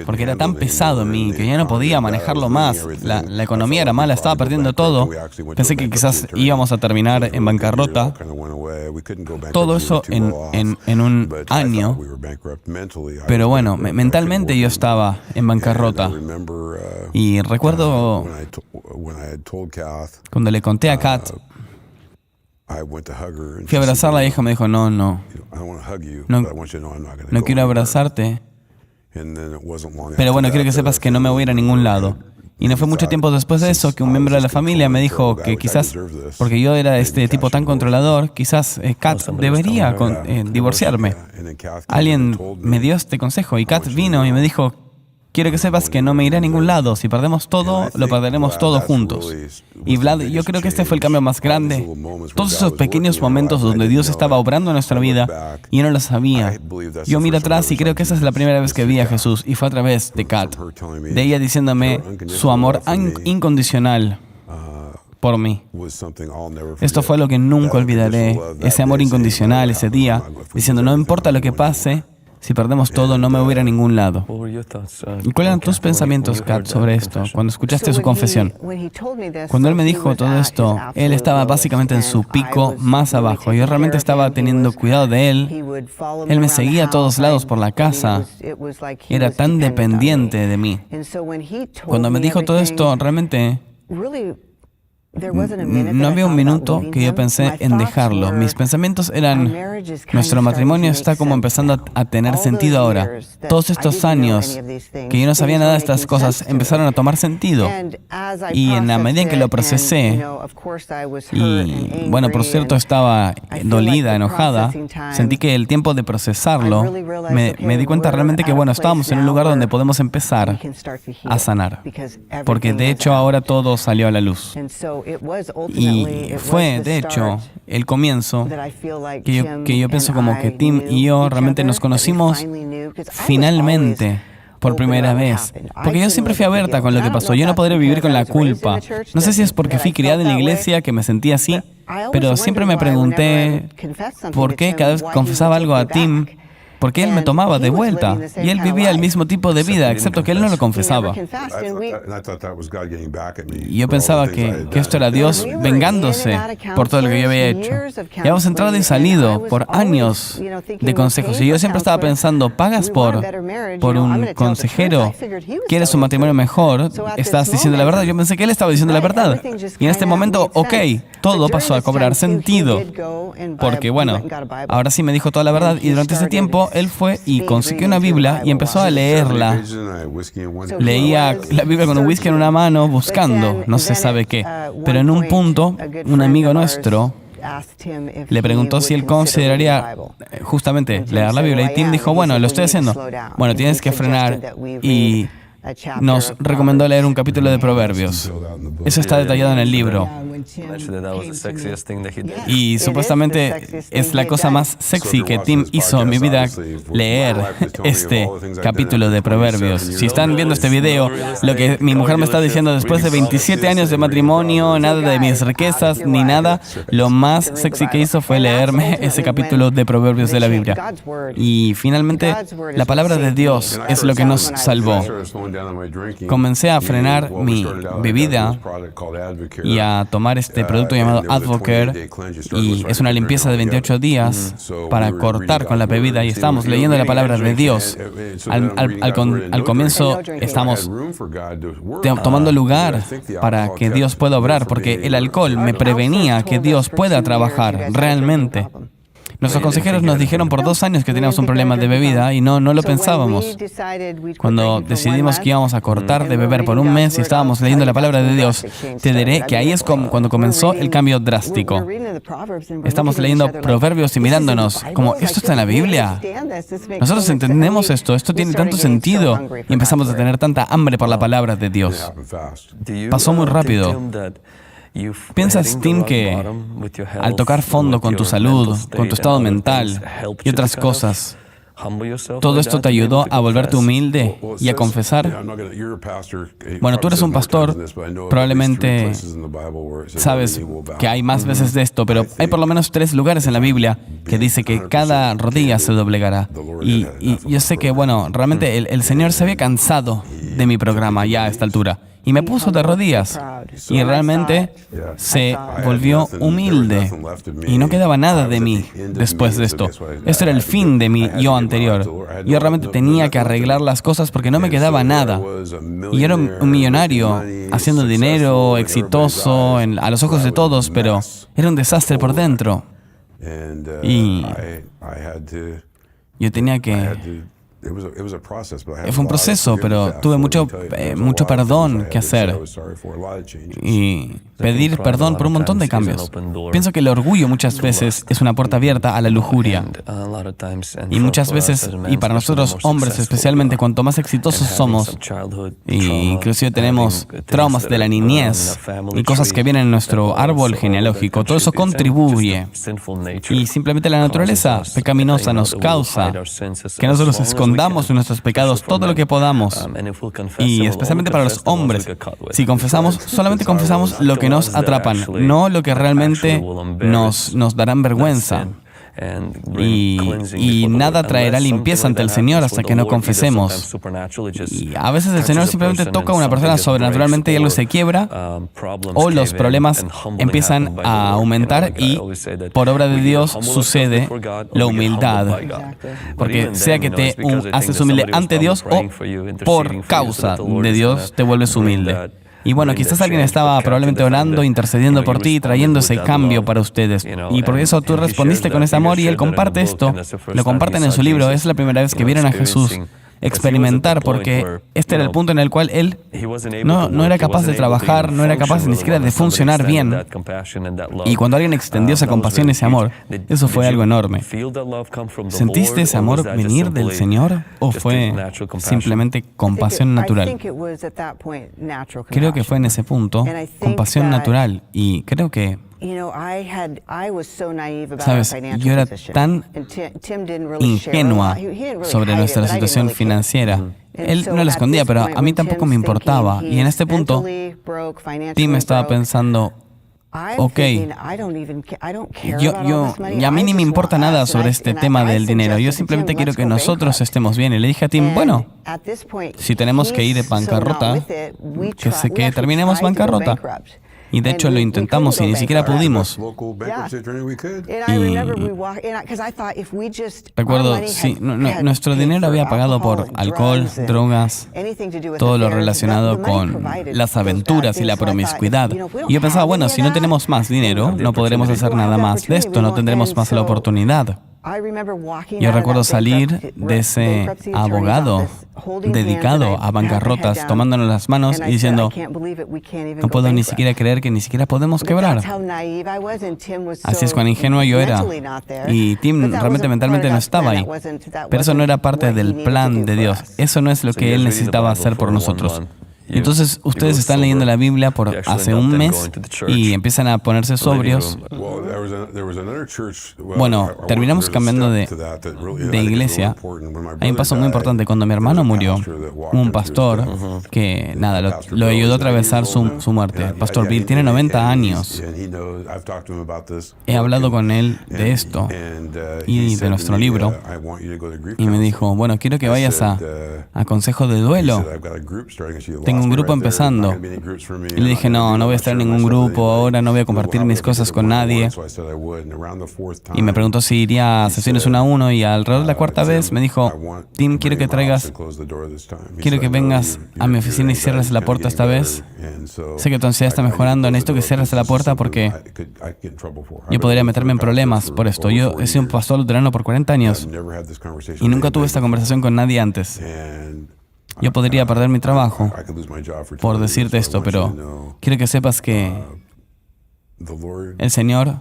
porque era tan pesado en mí que ya no podía manejarlo más. La economía era mala, estaba perdiendo todo. Pensé que quizás íbamos a terminar en bancarrota. Todo eso en un año. Pero bueno, mentalmente yo estaba en bancarrota. Y recuerdo cuando le conté a Kat, fui a abrazarla y ella me dijo, no quiero abrazarte, pero bueno, quiero que sepas que no me voy a ir a ningún lado. Y no fue mucho tiempo después de eso que un miembro de la familia me dijo que quizás, porque yo era este tipo tan controlador, quizás Kat debería divorciarme. Alguien me dio este consejo y Kat vino y me dijo, quiero que sepas que no me iré a ningún lado. Si perdemos todo, lo perderemos todo juntos. Y Vlad, yo creo que este fue el cambio más grande. Todos esos pequeños momentos donde Dios estaba obrando en nuestra vida y yo no lo sabía. Yo miro atrás y creo que esa es la primera vez que vi a Jesús y fue a través de Kat. De ella diciéndome su amor incondicional por mí. Esto fue lo que nunca olvidaré. Ese amor incondicional, ese día, diciendo, no importa lo que pase, si perdemos todo, no me voy a ir a ningún lado. ¿Y cuáles eran tus pensamientos, Kat, sobre esto, cuando escuchaste su confesión? Cuando él me dijo todo esto, él estaba básicamente en su pico más abajo. Yo realmente estaba teniendo cuidado de él. Él me seguía a todos lados por la casa. Era tan dependiente de mí. Cuando me dijo todo esto, realmente no había un minuto que yo pensé en dejarlo. Mis pensamientos eran, nuestro matrimonio está como empezando a tener sentido ahora. Todos estos años que yo no sabía nada de estas cosas empezaron a tomar sentido. Y en la medida en que lo procesé, y bueno, por cierto, estaba dolida, enojada, sentí que el tiempo de procesarlo, me di cuenta realmente que, bueno, estábamos en un lugar donde podemos empezar a sanar. Porque de hecho ahora todo salió a la luz. Y fue, de hecho, el comienzo que yo pienso como que Tim y yo realmente nos conocimos finalmente por primera vez. Porque yo siempre fui abierta con lo que pasó. Yo no podré vivir con la culpa. No sé si es porque fui criada en la iglesia que me sentía así, pero siempre me pregunté por qué cada vez que confesaba algo a Tim, porque él me tomaba de vuelta y él vivía el mismo tipo de vida, excepto que él no lo confesaba. Y yo pensaba que esto era Dios vengándose por todo lo que yo había hecho. Y hemos entrado y salido por años de consejos. Y yo siempre estaba pensando, ¿pagas por un consejero? ¿Quieres un matrimonio mejor? ¿Estás diciendo la verdad? Yo pensé que él estaba diciendo la verdad. Y en este momento, todo pasó a cobrar sentido. Porque bueno, ahora sí me dijo toda la verdad y durante ese tiempo él fue y consiguió una Biblia y empezó a leerla. Leía la Biblia con un whisky en una mano, buscando, no se sabe qué. Pero en un punto, un amigo nuestro le preguntó si él consideraría justamente leer la Biblia. Y Tim dijo, bueno, lo estoy haciendo. Bueno, tienes que frenar. Y nos recomendó leer un capítulo de Proverbios. Eso está detallado en el libro. Y supuestamente es la cosa más sexy que Tim hizo en mi vida, leer este capítulo de Proverbios. Si están viendo este video, lo que mi mujer me está diciendo después de 27 años de matrimonio, nada de mis riquezas ni nada, lo más sexy que hizo fue leerme ese capítulo de Proverbios de la Biblia. Y finalmente, la palabra de Dios es lo que nos salvó. Comencé a frenar mi bebida y a tomar este producto llamado Advocare, y es una limpieza de 28 días para cortar con la bebida, y estamos leyendo la palabra de Dios. Al comienzo estamos tomando lugar para que Dios pueda obrar, porque el alcohol me prevenía que Dios pueda trabajar realmente. Nuestros consejeros nos dijeron por 2 años que teníamos un problema de bebida y no lo pensábamos. Cuando decidimos que íbamos a cortar de beber por 1 mes y estábamos leyendo la palabra de Dios, te diré que ahí es cuando comenzó el cambio drástico. Estamos leyendo Proverbios y mirándonos como, ¿esto está en la Biblia? Nosotros entendemos esto tiene tanto sentido, y empezamos a tener tanta hambre por la palabra de Dios. Pasó muy rápido. ¿Piensas, Tim, que al tocar fondo con tu salud, con tu estado mental y otras cosas, todo esto te ayudó a volverte humilde y a confesar? Bueno, tú eres un pastor, probablemente sabes que hay más veces de esto, pero hay por lo menos 3 lugares en la Biblia que dice que cada rodilla se doblegará. Y yo sé que, bueno, realmente el Señor se había cansado de mi programa ya a esta altura, y me puso de rodillas, y realmente se volvió humilde, y no quedaba nada de mí después de esto. Esto era el fin de mi yo anterior. Yo realmente tenía que arreglar las cosas porque no me quedaba nada. Y era un millonario, haciendo dinero, exitoso a los ojos de todos, pero era un desastre por dentro. Y yo tenía que... Fue un proceso, pero tuve mucho perdón que hacer y pedir perdón por un montón de cambios. Pienso que el orgullo muchas veces es una puerta abierta a la lujuria. Y muchas veces, y para nosotros hombres especialmente, cuanto más exitosos somos, y inclusive tenemos traumas de la niñez y cosas que vienen en nuestro árbol genealógico, todo eso contribuye. Y simplemente la naturaleza pecaminosa nos causa que nosotros escondamos nuestros pecados todo lo que podamos. Y especialmente para los hombres, si confesamos, solamente confesamos lo que nos atrapan, no lo que realmente nos darán vergüenza. Y nada traerá limpieza ante el Señor hasta que no confesemos. Y a veces el Señor simplemente toca a una persona sobrenaturalmente y algo se quiebra, o los problemas empiezan a aumentar, y por obra de Dios sucede la humildad. Porque sea que te haces humilde ante Dios o por causa de Dios te vuelves humilde. Y bueno, quizás alguien estaba probablemente orando, intercediendo por ti, trayendo ese cambio para ustedes. Y por eso tú respondiste con ese amor, y él comparte esto. Lo comparten en su libro. Es la primera vez que vieron a Jesús experimentar, porque este era el punto en el cual él no era capaz de trabajar, no era capaz ni siquiera de funcionar bien. Y cuando alguien extendió esa compasión y ese amor, eso fue algo enorme. ¿Sentiste ese amor venir del Señor o fue simplemente compasión natural? Creo que fue en ese punto, compasión natural, y creo que sabes, yo era tan ingenua sobre nuestra situación financiera. Él no lo escondía, pero a mí tampoco me importaba. Y en este punto, Tim estaba pensando, ok, a mí ni me importa nada sobre este tema del dinero. Yo simplemente quiero que nosotros estemos bien. Y le dije a Tim, bueno, si tenemos que ir de bancarrota, que terminemos bancarrota. Y de hecho lo intentamos y ni siquiera pudimos. Y recuerdo, sí, nuestro dinero había pagado por alcohol, drogas, todo lo relacionado con las aventuras y la promiscuidad. Y yo pensaba, bueno, si no tenemos más dinero, no podremos hacer nada más de esto, no tendremos más la oportunidad. Yo recuerdo salir de ese abogado dedicado a bancarrotas, tomándonos las manos y diciendo, no puedo ni siquiera creer que ni siquiera podemos quebrar. Así es cuán ingenuo yo era. Y Tim realmente mentalmente no estaba ahí. Pero eso no era parte del plan de Dios. Eso no es lo que Él necesitaba hacer por nosotros. Entonces, ustedes están leyendo la Biblia por hace un mes y empiezan a ponerse sobrios. Bueno, terminamos cambiando de iglesia. Hay un paso muy importante. Cuando mi hermano murió, un pastor que, lo ayudó a atravesar su muerte. Pastor Bill tiene 90 años. He hablado con él de esto y de nuestro libro. Y me dijo, bueno, quiero que vayas a consejo de duelo. Tengo un grupo empezando. Y le dije, no voy a estar en ningún grupo ahora, no voy a compartir mis cosas con nadie. Y me preguntó si iría a sesiones 1 a 1 y alrededor de la cuarta vez me dijo, Tim, quiero que vengas a mi oficina y cierres la puerta esta vez. Sé que tu ansiedad está mejorando, necesito que cierres la puerta porque yo podría meterme en problemas por esto. Yo he sido un pastor luterano por 40 años y nunca tuve esta conversación con nadie antes. Yo podría perder mi trabajo por decirte esto, pero quiero que sepas que el Señor,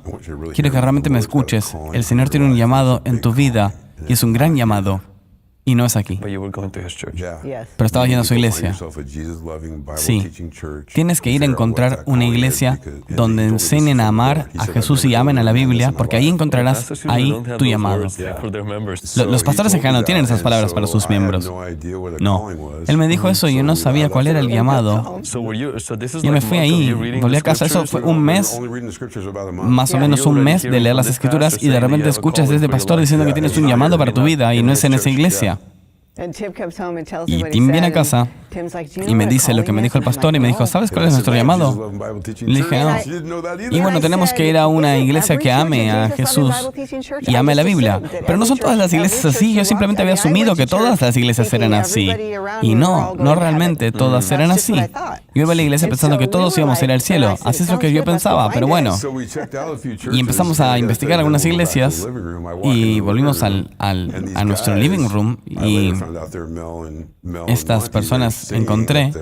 quiero que realmente me escuches. El Señor tiene un llamado en tu vida y es un gran llamado. Y no es aquí. Pero estaba yendo a su iglesia. Sí. Tienes que ir a encontrar una iglesia donde enseñen a amar a Jesús y amen a la Biblia, porque ahí encontrarás tu llamado. Los pastores en general no tienen esas palabras para sus miembros. No. Él me dijo eso y yo no sabía cuál era el llamado. Yo me fui ahí, volví a casa. Eso fue un mes, más o menos un mes de leer las Escrituras y de repente escuchas desde pastor diciendo que tienes un llamado para tu vida y no es en esa iglesia. Y Tim viene a casa y me dice lo que me dijo el pastor y me dijo, ¿sabes cuál es nuestro llamado? Le dije, no. Y bueno, tenemos que ir a una iglesia que ame a Jesús y ame la Biblia. Pero no son todas las iglesias así. Yo simplemente había asumido que todas las iglesias eran así. Y no realmente todas eran así. Yo iba a la iglesia pensando que todos íbamos a ir al cielo. Así es lo que yo pensaba, pero bueno. Y empezamos a investigar algunas iglesias y volvimos a nuestro living room y estas personas encontré,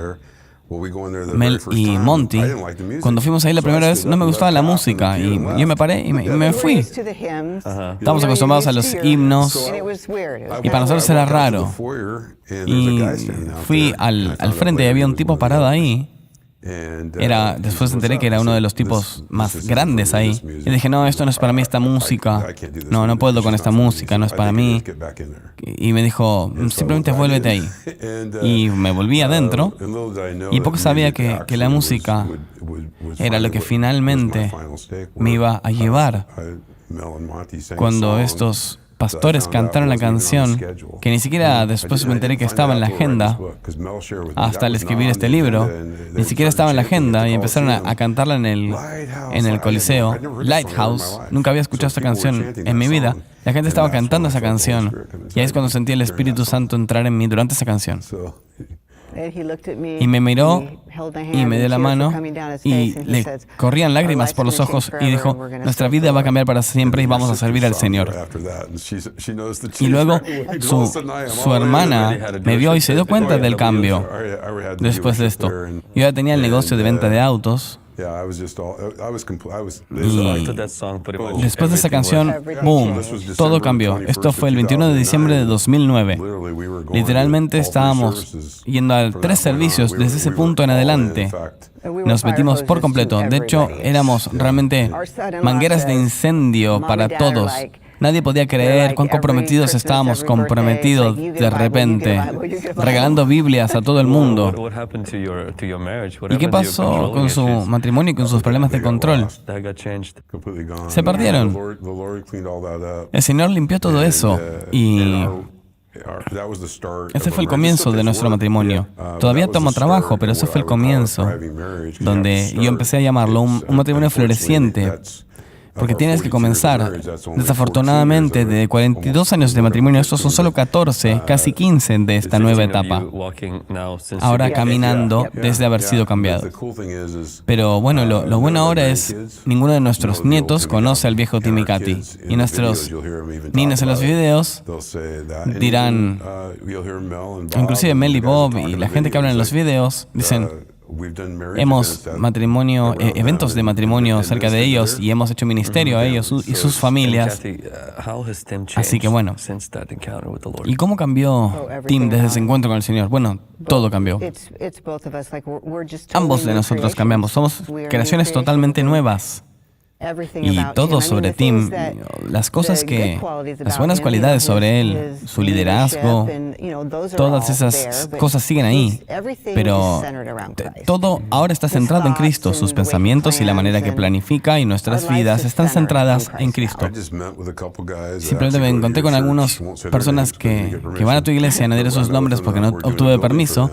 Mel y Monty. Cuando fuimos ahí la primera vez no me gustaba la música y yo me paré y me fui. Estábamos acostumbrados a los himnos y para nosotros era raro. Y fui al frente y había un tipo parado ahí. Después me enteré que era uno de los tipos más grandes ahí. Y dije, no, esto no es para mí esta música. No puedo con esta música, no es para mí. Y me dijo, simplemente vuélvete ahí. Y me volví adentro y poco sabía que la música era lo que finalmente me iba a llevar. Cuando estos pastores cantaron la canción, que ni siquiera después me enteré que estaba en la agenda, hasta al escribir este libro, ni siquiera estaba en la agenda y empezaron a cantarla en el Coliseo. Lighthouse, nunca había escuchado esta canción en mi vida. La gente estaba cantando esa canción y ahí es cuando sentí el Espíritu Santo entrar en mí durante esa canción. Y me miró y me dio la mano y le corrían lágrimas por los ojos y dijo, nuestra vida va a cambiar para siempre y vamos a servir al Señor. Y luego su hermana me vio y se dio cuenta del cambio después de esto. Yo ya tenía el negocio de venta de autos. Y después de esa canción, boom, todo cambió. Esto fue el 21 de diciembre de 2009. Literalmente estábamos yendo a 3 servicios desde ese punto en adelante. Nos metimos por completo. De hecho, éramos realmente mangueras de incendio para todos. Nadie podía creer cuán comprometidos estábamos, comprometidos de repente, regalando Biblias a todo el mundo. ¿Y qué pasó con su matrimonio y con sus problemas de control? Se perdieron. El Señor limpió todo eso y ese fue el comienzo de nuestro matrimonio. Todavía tomo trabajo, pero ese fue el comienzo, donde yo empecé a llamarlo un matrimonio floreciente. Porque tienes que comenzar. Desafortunadamente, de 42 años de matrimonio, estos son solo 14, casi 15 de esta nueva etapa. Ahora caminando desde haber sido cambiado. Pero bueno, lo bueno ahora es, ninguno de nuestros nietos conoce al viejo Tim y Kathy. Y nuestros niños en los videos dirán, inclusive Mel y Bob y la gente que habla en los videos, dicen, Hemos eventos de matrimonio cerca de ellos y hemos hecho ministerio a ellos y sus familias. Así que bueno, ¿y cómo cambió Tim desde ese encuentro con el Señor? Bueno, todo cambió. Ambos de nosotros cambiamos. Somos creaciones totalmente nuevas. Y todo sobre Tim, las buenas cualidades sobre él, su liderazgo, todas esas cosas siguen ahí. Pero todo ahora está centrado en Cristo. Sus pensamientos y la manera que planifica y nuestras vidas están centradas en Cristo. Simplemente me encontré con algunas personas que van a tu iglesia, no diré sus nombres porque no obtuve permiso,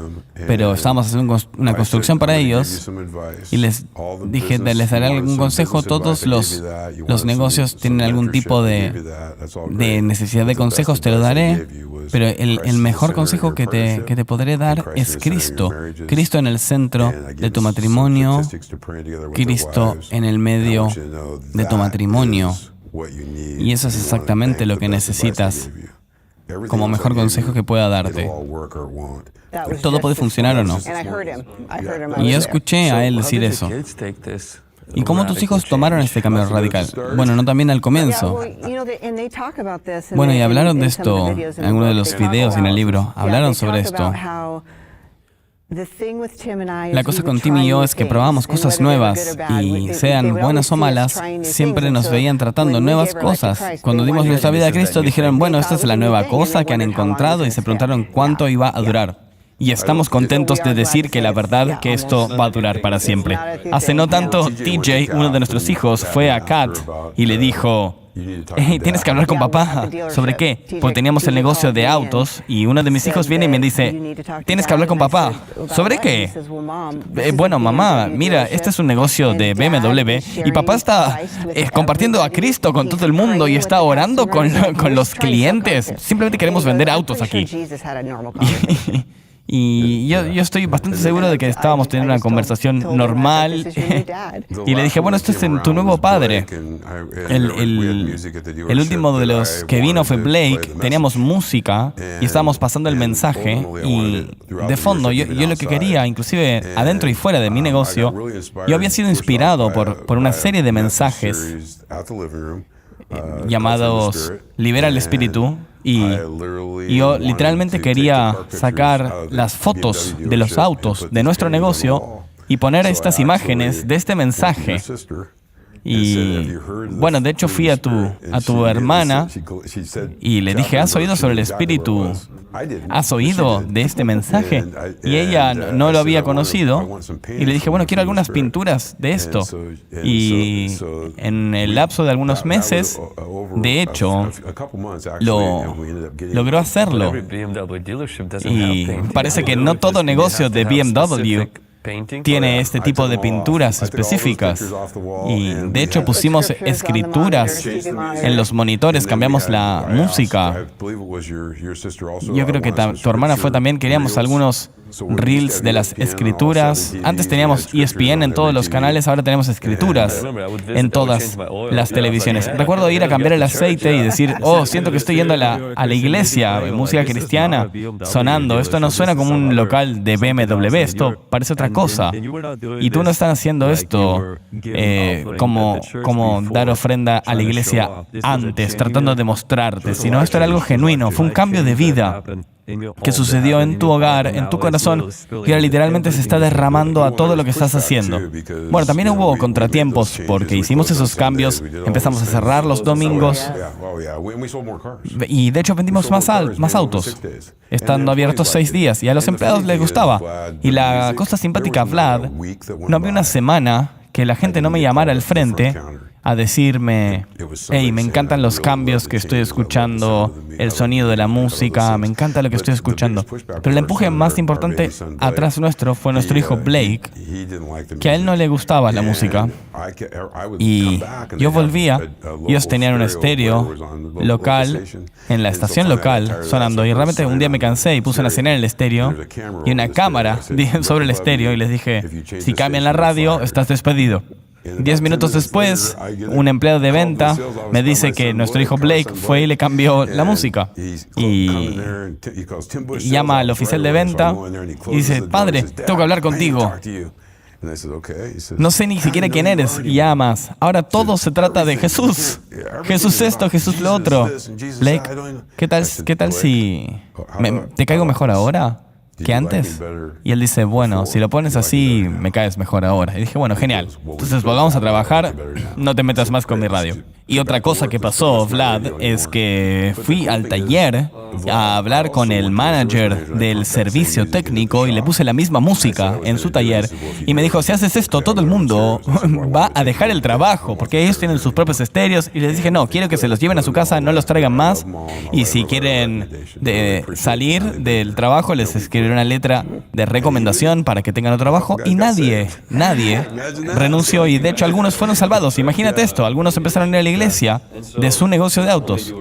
pero estábamos haciendo una construcción para ellos y les dije, les daré algún consejo. Todos los negocios tienen algún tipo de necesidad de consejos, te lo daré, pero el mejor consejo que te podré dar es Cristo. Cristo en el centro de tu matrimonio, Cristo en el medio de tu matrimonio. Y eso es exactamente lo que necesitas como mejor consejo que pueda darte. Todo puede funcionar o no. Y yo escuché a él decir eso. ¿Y cómo tus hijos tomaron este cambio radical? Bueno, no también al comienzo. Bueno, y hablaron de esto en algunos de los videos y en el libro. Hablaron sobre esto. La cosa con Tim y yo es que probamos cosas nuevas y sean buenas o malas, siempre nos veían tratando nuevas cosas. Cuando dimos nuestra vida a Cristo, dijeron, bueno, esta es la nueva cosa que han encontrado y se preguntaron cuánto iba a durar. Y estamos contentos de decir que la verdad que esto va a durar para siempre. Hace no tanto, TJ, uno de nuestros hijos, fue a Kat y le dijo, hey, tienes que hablar con papá. ¿Sobre qué? Porque teníamos el negocio de autos y uno de mis hijos viene y me dice, tienes que hablar con papá. ¿Sobre qué? Bueno, mamá, mira, este es un negocio de BMW y papá está compartiendo a Cristo con todo el mundo y está orando con los clientes. Simplemente queremos vender autos aquí. Y yo estoy bastante seguro de que estábamos teniendo una conversación normal. Y le dije, bueno, esto es en tu nuevo padre. El último de los que vino fue Blake. Teníamos música y estábamos pasando el mensaje. Y de fondo, yo lo que quería, inclusive adentro y fuera de mi negocio, yo había sido inspirado por una serie de mensajes llamados Libera el Espíritu. Y yo literalmente quería sacar las fotos de los autos de nuestro negocio y poner estas imágenes de este mensaje. Y bueno, de hecho fui a tu hermana y le dije, ¿has oído sobre el Espíritu? ¿Has oído de este mensaje? Y ella no lo había conocido. Y le dije, bueno, quiero algunas pinturas de esto. Y en el lapso de algunos meses, de hecho, logró hacerlo. Y parece que no todo negocio de BMW tiene este tipo de pinturas específicas. Y de hecho pusimos escrituras en los monitores, cambiamos la música. Yo creo que tu hermana fue también, queríamos algunos reels de las escrituras. Antes teníamos ESPN en todos los canales, ahora tenemos escrituras en todas las televisiones. Recuerdo ir a cambiar el aceite y decir, oh, siento que estoy yendo a la iglesia, música cristiana sonando. Esto no suena como un local de BMW, esto parece otra cosa. Y tú no estás haciendo esto como dar ofrenda a la iglesia antes, tratando de mostrarte, sino esto era algo genuino, fue un cambio de vida que sucedió en tu hogar, en tu corazón, y ahora literalmente se está derramando a todo lo que estás haciendo. Bueno, también hubo contratiempos porque hicimos esos cambios, empezamos a cerrar los domingos y de hecho vendimos más autos, estando abiertos 6 días y a los empleados les gustaba. Y la cosa simpática, Vlad, no había una semana que la gente no me llamara al frente a decirme, hey, me encantan los cambios que estoy escuchando, el sonido de la música, me encanta lo que estoy escuchando. Pero el empuje más importante atrás nuestro fue nuestro hijo Blake, que a él no le gustaba la música. Y yo volvía, ellos tenían un estéreo local, en la estación local, sonando. Y realmente un día me cansé y puse una señal en el estéreo y una cámara sobre el estéreo y les dije, si cambian la radio, estás despedido. 10 minutos después, un empleado de venta me dice que nuestro hijo Blake fue y le cambió la música. Y llama al oficial de venta y dice, padre, tengo que hablar contigo. No sé ni siquiera quién eres. Y llamas. Ahora todo se trata de Jesús. Jesús esto, Jesús lo otro. Blake, ¿qué tal si te caigo mejor ahora que antes? Y él dice, bueno, si lo pones así, me caes mejor ahora. Y dije, bueno, genial. Entonces, volvamos a trabajar, no te metas más con mi radio. Y otra cosa que pasó, Vlad, es que fui al taller a hablar con el manager del servicio técnico y le puse la misma música en su taller. Y me dijo, si haces esto, todo el mundo va a dejar el trabajo, porque ellos tienen sus propios estéreos. Y les dije, no, quiero que se los lleven a su casa, no los traigan más. Y si quieren salir del trabajo, les escribiré una letra de recomendación para que tengan otro trabajo. Y nadie renunció. Y de hecho, algunos fueron salvados. Imagínate esto, algunos empezaron a ir a la iglesia de su negocio de autos.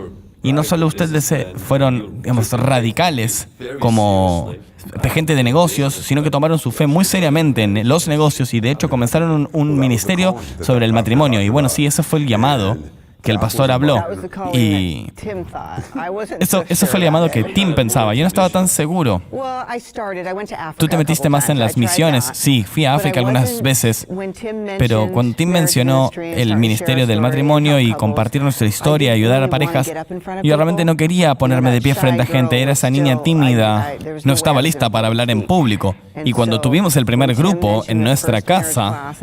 Y no solo ustedes fueron, digamos, radicales como gente de negocios, sino que tomaron su fe muy seriamente en los negocios y de hecho comenzaron un ministerio sobre el matrimonio. Y bueno, sí, ese fue el llamado que el pastor habló. Y eso fue el llamado que Tim pensaba. Yo no estaba tan seguro. Tú te metiste más en las misiones. Sí, fui a África algunas veces. Pero cuando Tim mencionó el ministerio del matrimonio y compartir nuestra historia, ayudar a parejas, yo realmente no quería ponerme de pie frente a gente. Era esa niña tímida. No estaba lista para hablar en público. Y cuando tuvimos el primer grupo en nuestra casa,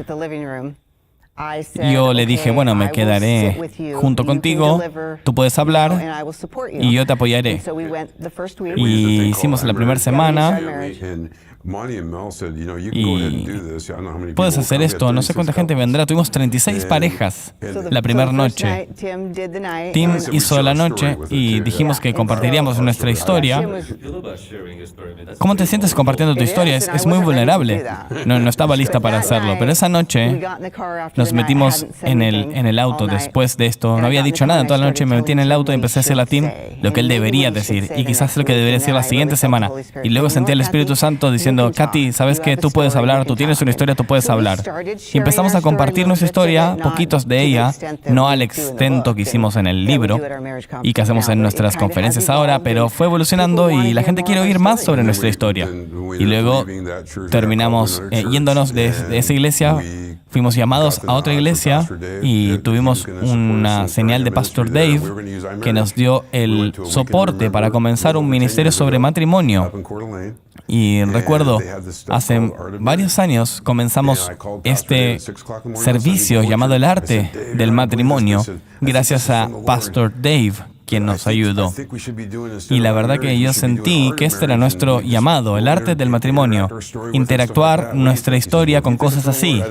yo le dije, bueno, me quedaré junto contigo, tú puedes hablar y yo te apoyaré. Y hicimos la primera semana y puedes hacer esto, no sé cuánta gente vendrá. Tuvimos 36 parejas la primera noche. Tim hizo la noche y dijimos que compartiríamos nuestra historia. ¿Cómo te sientes compartiendo tu historia? Es muy vulnerable. No estaba lista para hacerlo, pero esa noche nos metimos en el auto después de esto. No había dicho nada toda la noche, me metí en el auto y empecé a decirle a Tim lo que él debería decir y quizás lo que debería decir la siguiente semana. Y luego sentí al Espíritu Santo diciendo, Katy, ¿sabes qué? Tú puedes hablar, tú tienes una historia, tú puedes hablar. Y empezamos a compartir nuestra historia, poquitos de ella, no al extento que hicimos en el libro y que hacemos en nuestras conferencias ahora, pero fue evolucionando y la gente quiere oír más sobre nuestra historia. Y luego terminamos yéndonos de esa iglesia, fuimos llamados a otra iglesia y tuvimos una señal de Pastor Dave que nos dio el soporte para comenzar un ministerio sobre matrimonio. Y recuerdo, hace varios años comenzamos este servicio llamado El Arte del Matrimonio gracias a Pastor Dave, quien nos ayudó. Y la verdad que yo sentí que este era nuestro llamado, el arte del matrimonio, interactuar nuestra historia con cosas así.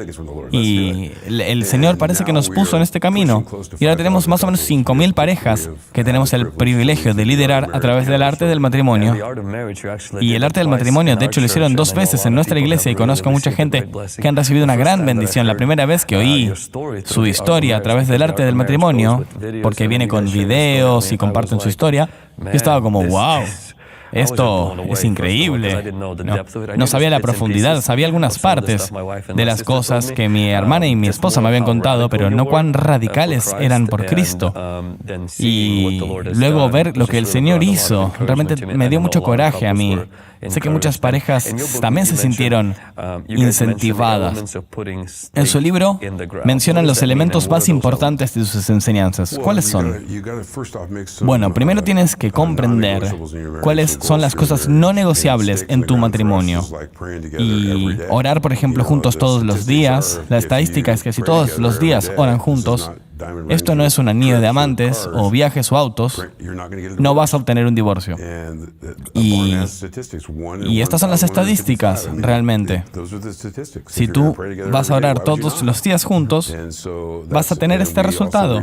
Y el Señor parece que nos puso en este camino. Y ahora tenemos más o menos 5,000 parejas que tenemos el privilegio de liderar a través del arte del matrimonio. Y el arte del matrimonio, de hecho, lo hicieron 2 veces en nuestra iglesia y conozco a mucha gente que han recibido una gran bendición. La primera vez que oí su historia a través del arte del matrimonio, porque viene con videos y comparten su historia, yo estaba como, wow, esto es increíble. No sabía la profundidad, sabía algunas partes de las cosas que mi hermana y mi esposa me habían contado, pero no cuán radicales eran por Cristo. Y luego ver lo que el Señor hizo, realmente me dio mucho coraje a mí. Sé que muchas parejas también se sintieron incentivadas. En su libro mencionan los elementos más importantes de sus enseñanzas. ¿Cuáles son? Bueno, primero tienes que comprender cuáles son las cosas no negociables en tu matrimonio. Y orar, por ejemplo, juntos todos los días. La estadística es que si todos los días oran juntos, esto no es un anillo de amantes o viajes o autos, no vas a obtener un divorcio. Y estas son las estadísticas, realmente. Si tú vas a orar todos los días juntos, vas a tener este resultado.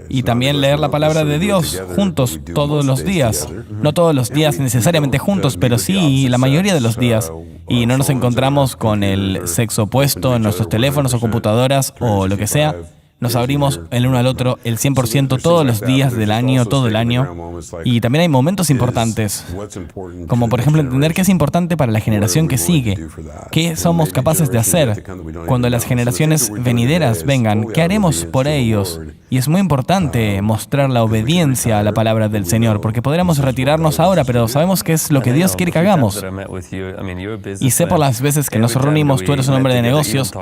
Y también leer la palabra de Dios juntos todos los días. No todos los días necesariamente juntos, pero sí la mayoría de los días. Y no nos encontramos con el sexo opuesto en nuestros teléfonos o computadoras o lo que sea. nos abrimos el uno al otro el 100% todos los días del año, todo el año. Y también hay momentos importantes, como por ejemplo entender qué es importante para la generación que sigue, qué somos capaces de hacer cuando las generaciones venideras vengan, qué haremos por ellos. Y es muy importante mostrar la obediencia a la palabra del Señor, porque podríamos retirarnos ahora, pero sabemos que es lo que Dios quiere que hagamos. Y sé por las veces que nos reunimos, tú eres un hombre de negocios,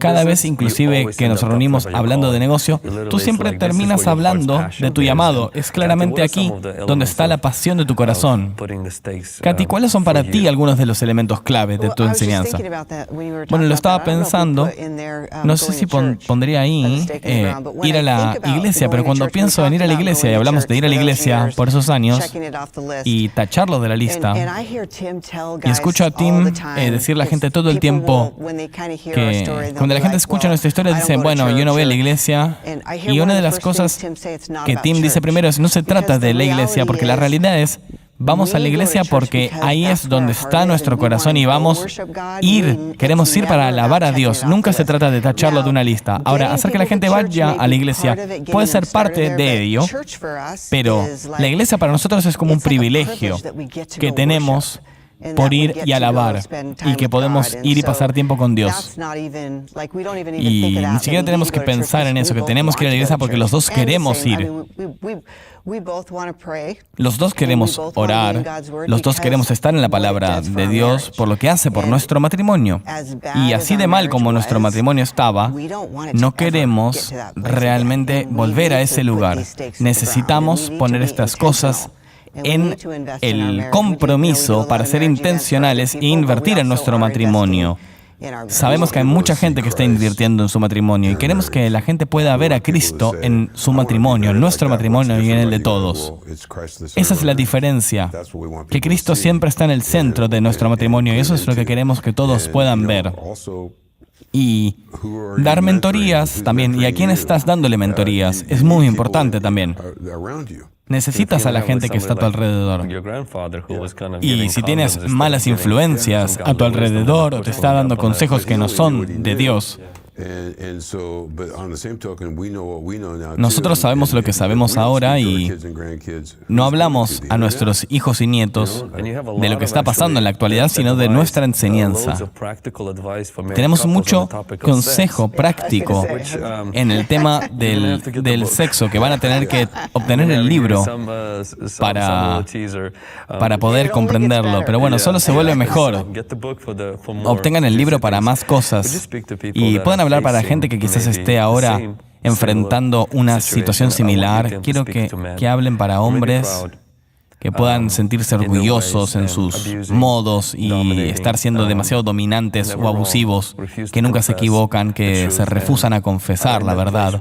cada vez inclusive que nos reunimos hablando de negocio, tú siempre terminas hablando de tu llamado. Es claramente aquí donde está la pasión de tu corazón. Katy, ¿cuáles son para ti algunos de los elementos clave de tu enseñanza? Bueno, lo estaba pensando, no sé si pondría ahí ir a la iglesia, pero cuando pienso en ir a la iglesia, y hablamos de ir a la iglesia por esos años, y tacharlo de la lista, y escucho a Tim decirle a la gente todo el tiempo que cuando la gente escucha nuestra historia dicen, bueno, yo no voy a la iglesia, y una de las cosas que Tim dice primero es, no se trata de la iglesia, porque la realidad es, vamos a la iglesia porque ahí es donde está nuestro corazón y queremos ir para alabar a Dios. Nunca se trata de tacharlo de una lista. Ahora, hacer que la gente vaya a la iglesia puede ser parte de ello, pero la iglesia para nosotros es como un privilegio que tenemos por ir y alabar, y que podemos ir y pasar tiempo con Dios. Y ni siquiera tenemos que pensar en eso, que tenemos que ir a la iglesia porque los dos queremos ir. Los dos queremos orar, los dos queremos estar en la palabra de Dios por lo que hace por nuestro matrimonio. Y así de mal como nuestro matrimonio estaba, no queremos realmente volver a ese lugar. Necesitamos poner estas cosas en el compromiso para ser intencionales e invertir en nuestro matrimonio. Sabemos que hay mucha gente que está invirtiendo en su matrimonio y queremos que la gente pueda ver a Cristo en su matrimonio, en nuestro matrimonio y en el de todos. Esa es la diferencia, que Cristo siempre está en el centro de nuestro matrimonio y eso es lo que queremos que todos puedan ver. Y dar mentorías también, y a quién estás dándole mentorías, es muy importante también. Necesitas a la gente que está a tu alrededor. Y si tienes malas influencias a tu alrededor o te está dando consejos que no son de Dios, nosotros sabemos lo que sabemos ahora y no hablamos a nuestros hijos y nietos de lo que está pasando en la actualidad, sino de nuestra enseñanza. Tenemos mucho consejo práctico en el tema del sexo, que van a tener que obtener el libro para poder comprenderlo. Pero bueno, solo se vuelve mejor. Obtengan el libro para más cosas y puedan hablar para gente que quizás esté ahora enfrentando una situación similar. Quiero que hablen para hombres que puedan sentirse orgullosos en sus modos y estar siendo demasiado dominantes o abusivos, que nunca se equivocan, que se rehusan a confesar la verdad.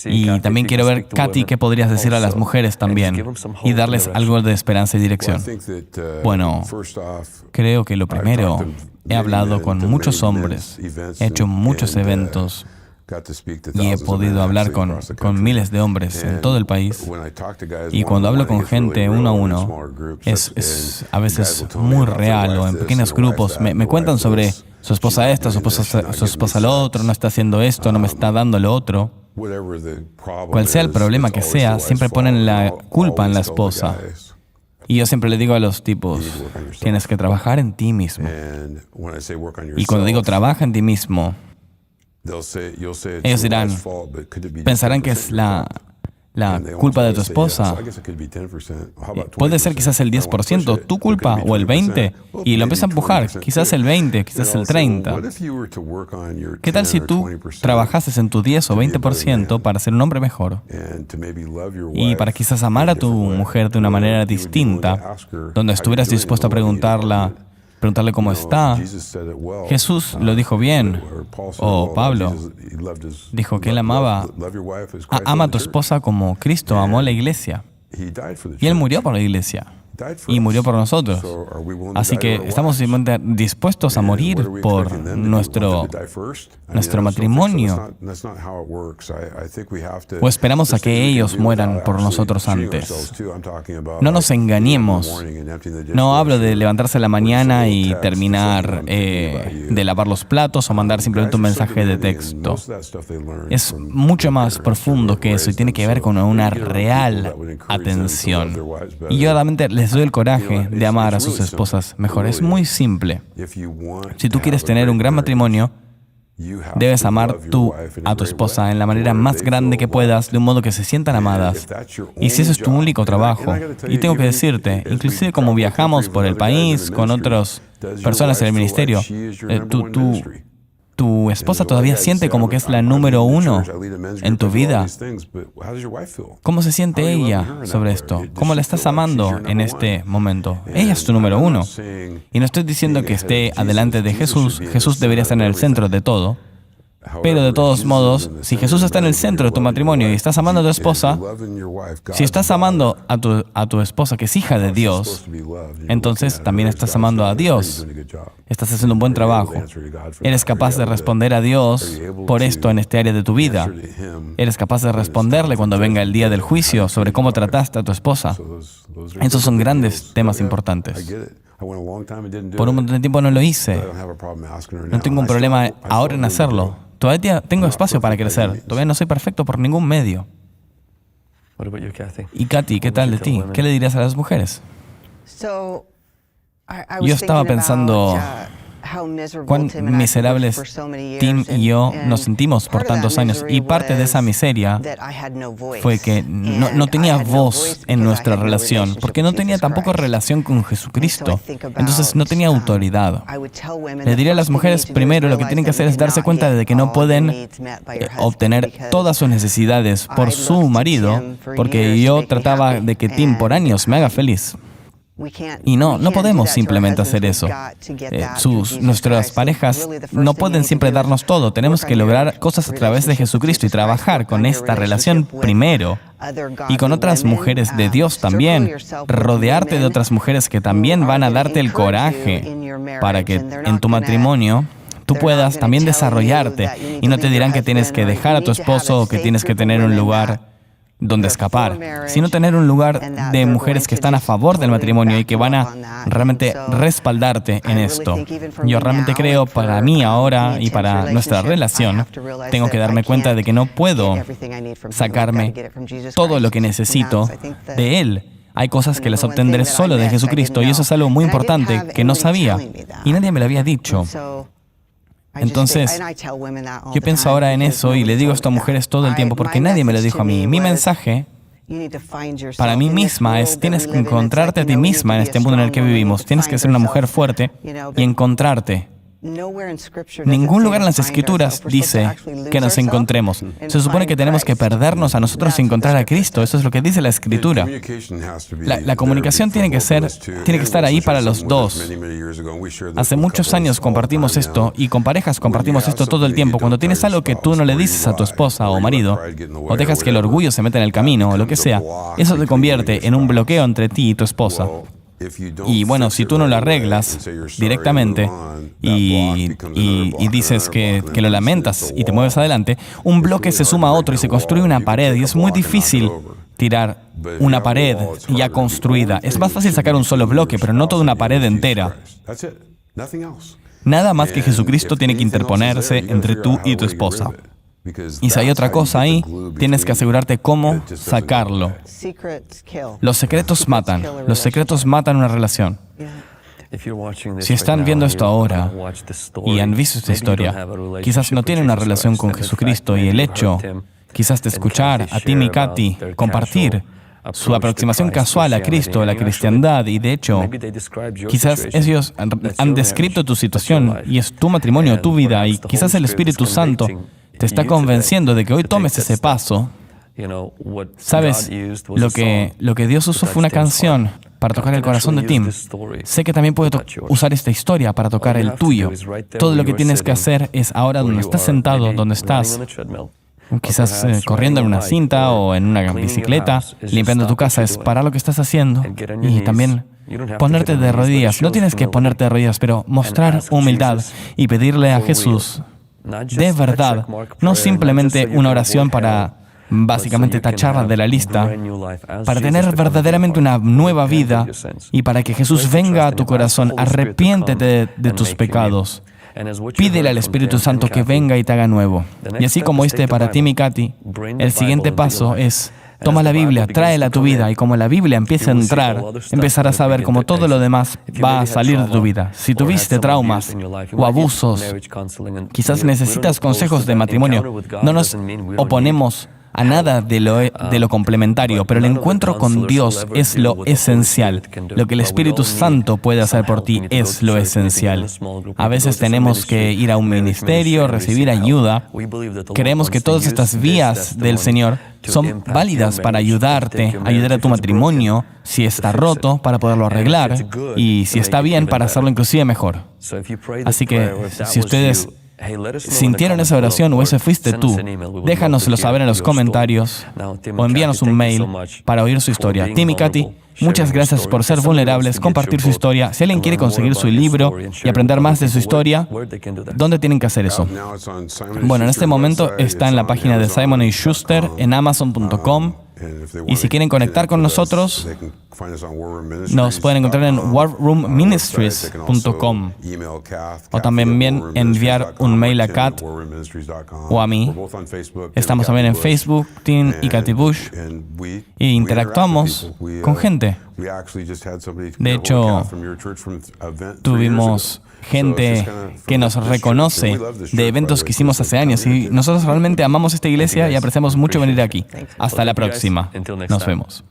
Y también quiero ver, Katy, qué podrías decir a las mujeres también y darles algo de esperanza y dirección. Bueno, creo que lo primero, he hablado con muchos hombres, he hecho muchos eventos y he podido hablar con miles de hombres en todo el país. Y cuando hablo con gente uno a uno, es a veces muy real o en pequeños grupos. Me cuentan sobre su esposa esta, su esposa lo otro, no está haciendo esto, no me está dando lo otro. Cual sea el problema que sea, siempre ponen la culpa en la esposa. Y yo siempre le digo a los tipos, tienes que trabajar en ti mismo. Y cuando digo trabaja en ti mismo, ellos dirán, pensarán que es la culpa de tu esposa. Puede ser quizás el 10% tu culpa o el 20%, y lo empieza a empujar, quizás el 20%, quizás el 30%. ¿Qué tal si tú trabajases en tu 10 o 20% para ser un hombre mejor? Y para quizás amar a tu mujer de una manera distinta, donde estuvieras dispuesto a preguntarle cómo está. Jesús lo dijo bien, o Pablo dijo que él amaba, ama a tu esposa como Cristo amó a la iglesia. Y él murió por la iglesia. y murió por nosotros. Así que estamos simplemente dispuestos a morir por nuestro matrimonio. ¿O esperamos a que ellos mueran por nosotros antes? No nos engañemos. No hablo de levantarse a la mañana y terminar de lavar los platos o mandar simplemente un mensaje de texto. Es mucho más profundo que eso y tiene que ver con una real atención. Y yo realmente les doy el coraje de amar a sus esposas mejor. Es muy simple. Si tú quieres tener un gran matrimonio, debes amar tú a tu esposa en la manera más grande que puedas, de un modo que se sientan amadas. Y si eso es tu único trabajo, y tengo que decirte, inclusive como viajamos por el país con otras personas en el ministerio, tu esposa todavía siente como que es la número uno en tu vida. ¿Cómo se siente ella sobre esto? ¿Cómo la estás amando en este momento? Ella es tu número uno. Y no estoy diciendo que esté adelante de Jesús. Jesús debería estar en el centro de todo. Pero de todos modos, si Jesús está en el centro de tu matrimonio y estás amando a tu esposa, si estás amando a tu esposa que es hija de Dios, entonces también estás amando a Dios. Estás haciendo un buen trabajo. Eres capaz de responder a Dios por esto en este área de tu vida. Eres capaz de responderle cuando venga el día del juicio sobre cómo trataste a tu esposa. Esos son grandes temas importantes. Por un montón de tiempo no lo hice. No tengo un problema ahora en hacerlo. Todavía tengo espacio para crecer. Todavía no soy perfecto por ningún medio. Y Kathy, ¿qué tal de ti? ¿Qué le dirías a las mujeres? Yo estaba pensando cuán miserables Tim y yo nos sentimos por tantos años. Y parte de esa miseria fue que no tenía voz en nuestra relación, porque no tenía tampoco relación con Jesucristo. Entonces no tenía autoridad. Le diría a las mujeres, primero, lo que tienen que hacer es darse cuenta de que no pueden obtener todas sus necesidades por su marido, porque yo trataba de que Tim por años me haga feliz. Y no podemos simplemente hacer eso. Nuestras parejas no pueden siempre darnos todo. Tenemos que lograr cosas a través de Jesucristo y trabajar con esta relación primero. Y con otras mujeres de Dios también. Rodearte de otras mujeres que también van a darte el coraje para que en tu matrimonio tú puedas también desarrollarte. Y no te dirán que tienes que dejar a tu esposo o que tienes que tener un lugar donde escapar, sino tener un lugar de mujeres que están a favor del matrimonio y que van a realmente respaldarte en esto. Yo realmente creo, para mí ahora y para nuestra relación, tengo que darme cuenta de que no puedo sacarme todo lo que necesito de Él. Hay cosas que las obtendré solo de Jesucristo y eso es algo muy importante que no sabía y nadie me lo había dicho. Entonces, yo pienso ahora en eso y le digo esto a mujeres todo el tiempo porque nadie me lo dijo a mí. Mi mensaje para mí misma es, tienes que encontrarte a ti misma en este mundo en el que vivimos. Tienes que ser una mujer fuerte y encontrarte. Ningún lugar en las Escrituras dice que nos encontremos. Se supone que tenemos que perdernos a nosotros y encontrar a Cristo. Eso es lo que dice la Escritura. La comunicación tiene que estar ahí para los dos. Hace muchos años compartimos esto y con parejas compartimos esto todo el tiempo. Cuando tienes algo que tú no le dices a tu esposa o marido, o dejas que el orgullo se meta en el camino o lo que sea, eso te convierte en un bloqueo entre ti y tu esposa. Y bueno, si tú no lo arreglas directamente y dices que lo lamentas y te mueves adelante, un bloque se suma a otro y se construye una pared y es muy difícil tirar una pared ya construida. Es más fácil sacar un solo bloque, pero no toda una pared entera. Nada más que Jesucristo tiene que interponerse entre tú y tu esposa. Y si hay otra cosa ahí, tienes que asegurarte cómo sacarlo. Los secretos matan. Los secretos matan una relación. Si están viendo esto ahora y han visto esta historia, quizás no tienen una relación con Jesucristo y el hecho, quizás de escuchar a Tim y Kathy compartir su aproximación casual a Cristo, a la cristiandad, y de hecho, quizás ellos han descrito tu situación y es tu matrimonio, tu vida, y quizás el Espíritu Santo te está convenciendo de que hoy tomes ese paso. ¿Sabes? Lo que Dios usó fue una canción para tocar el corazón de Tim. Sé que también puede usar esta historia para tocar el tuyo. Todo lo que tienes que hacer es ahora donde estás sentado, donde estás quizás corriendo en una cinta o en una bicicleta, limpiando tu casa, es parar lo que estás haciendo y también ponerte de rodillas. No tienes que ponerte de rodillas, pero mostrar humildad y pedirle a Jesús, de verdad, no simplemente una oración para básicamente tacharla de la lista, para tener verdaderamente una nueva vida y para que Jesús venga a tu corazón. Arrepiéntete de tus pecados. Pídele al Espíritu Santo que venga y te haga nuevo. Y así como para Tim y Katy, el siguiente paso es: toma la Biblia, tráela a tu vida, y como la Biblia empieza a entrar, empezarás a ver cómo todo lo demás va a salir de tu vida. Si tuviste traumas o abusos, quizás necesitas consejos de matrimonio. No nos oponemos a nada de lo complementario, pero el encuentro con Dios es lo esencial. Lo que el Espíritu Santo puede hacer por ti es lo esencial. A veces tenemos que ir a un ministerio, recibir ayuda. Creemos que todas estas vías del Señor son válidas para ayudarte, ayudar a tu matrimonio, si está roto, para poderlo arreglar, y si está bien, para hacerlo inclusive mejor. Así que, si ustedes sintieron esa oración o ese fuiste tú, déjanoslo saber en los comentarios o envíanos un mail para oír su historia. Tim y Katy, muchas gracias por ser vulnerables, compartir su historia. Si alguien quiere conseguir su libro y aprender más de su historia, ¿dónde tienen que hacer eso? Bueno, en este momento está en la página de Simon & Schuster en Amazon.com. Y si quieren conectar con nosotros, nos pueden encontrar en warroomministries.com o también bien enviar un mail a Kat o a mí. Estamos también en Facebook, Tim y Katy Bush, y interactuamos con gente. De hecho, tuvimos gente que nos reconoce de eventos que hicimos hace años y nosotros realmente amamos esta iglesia y apreciamos mucho venir aquí. Hasta la próxima. Nos vemos.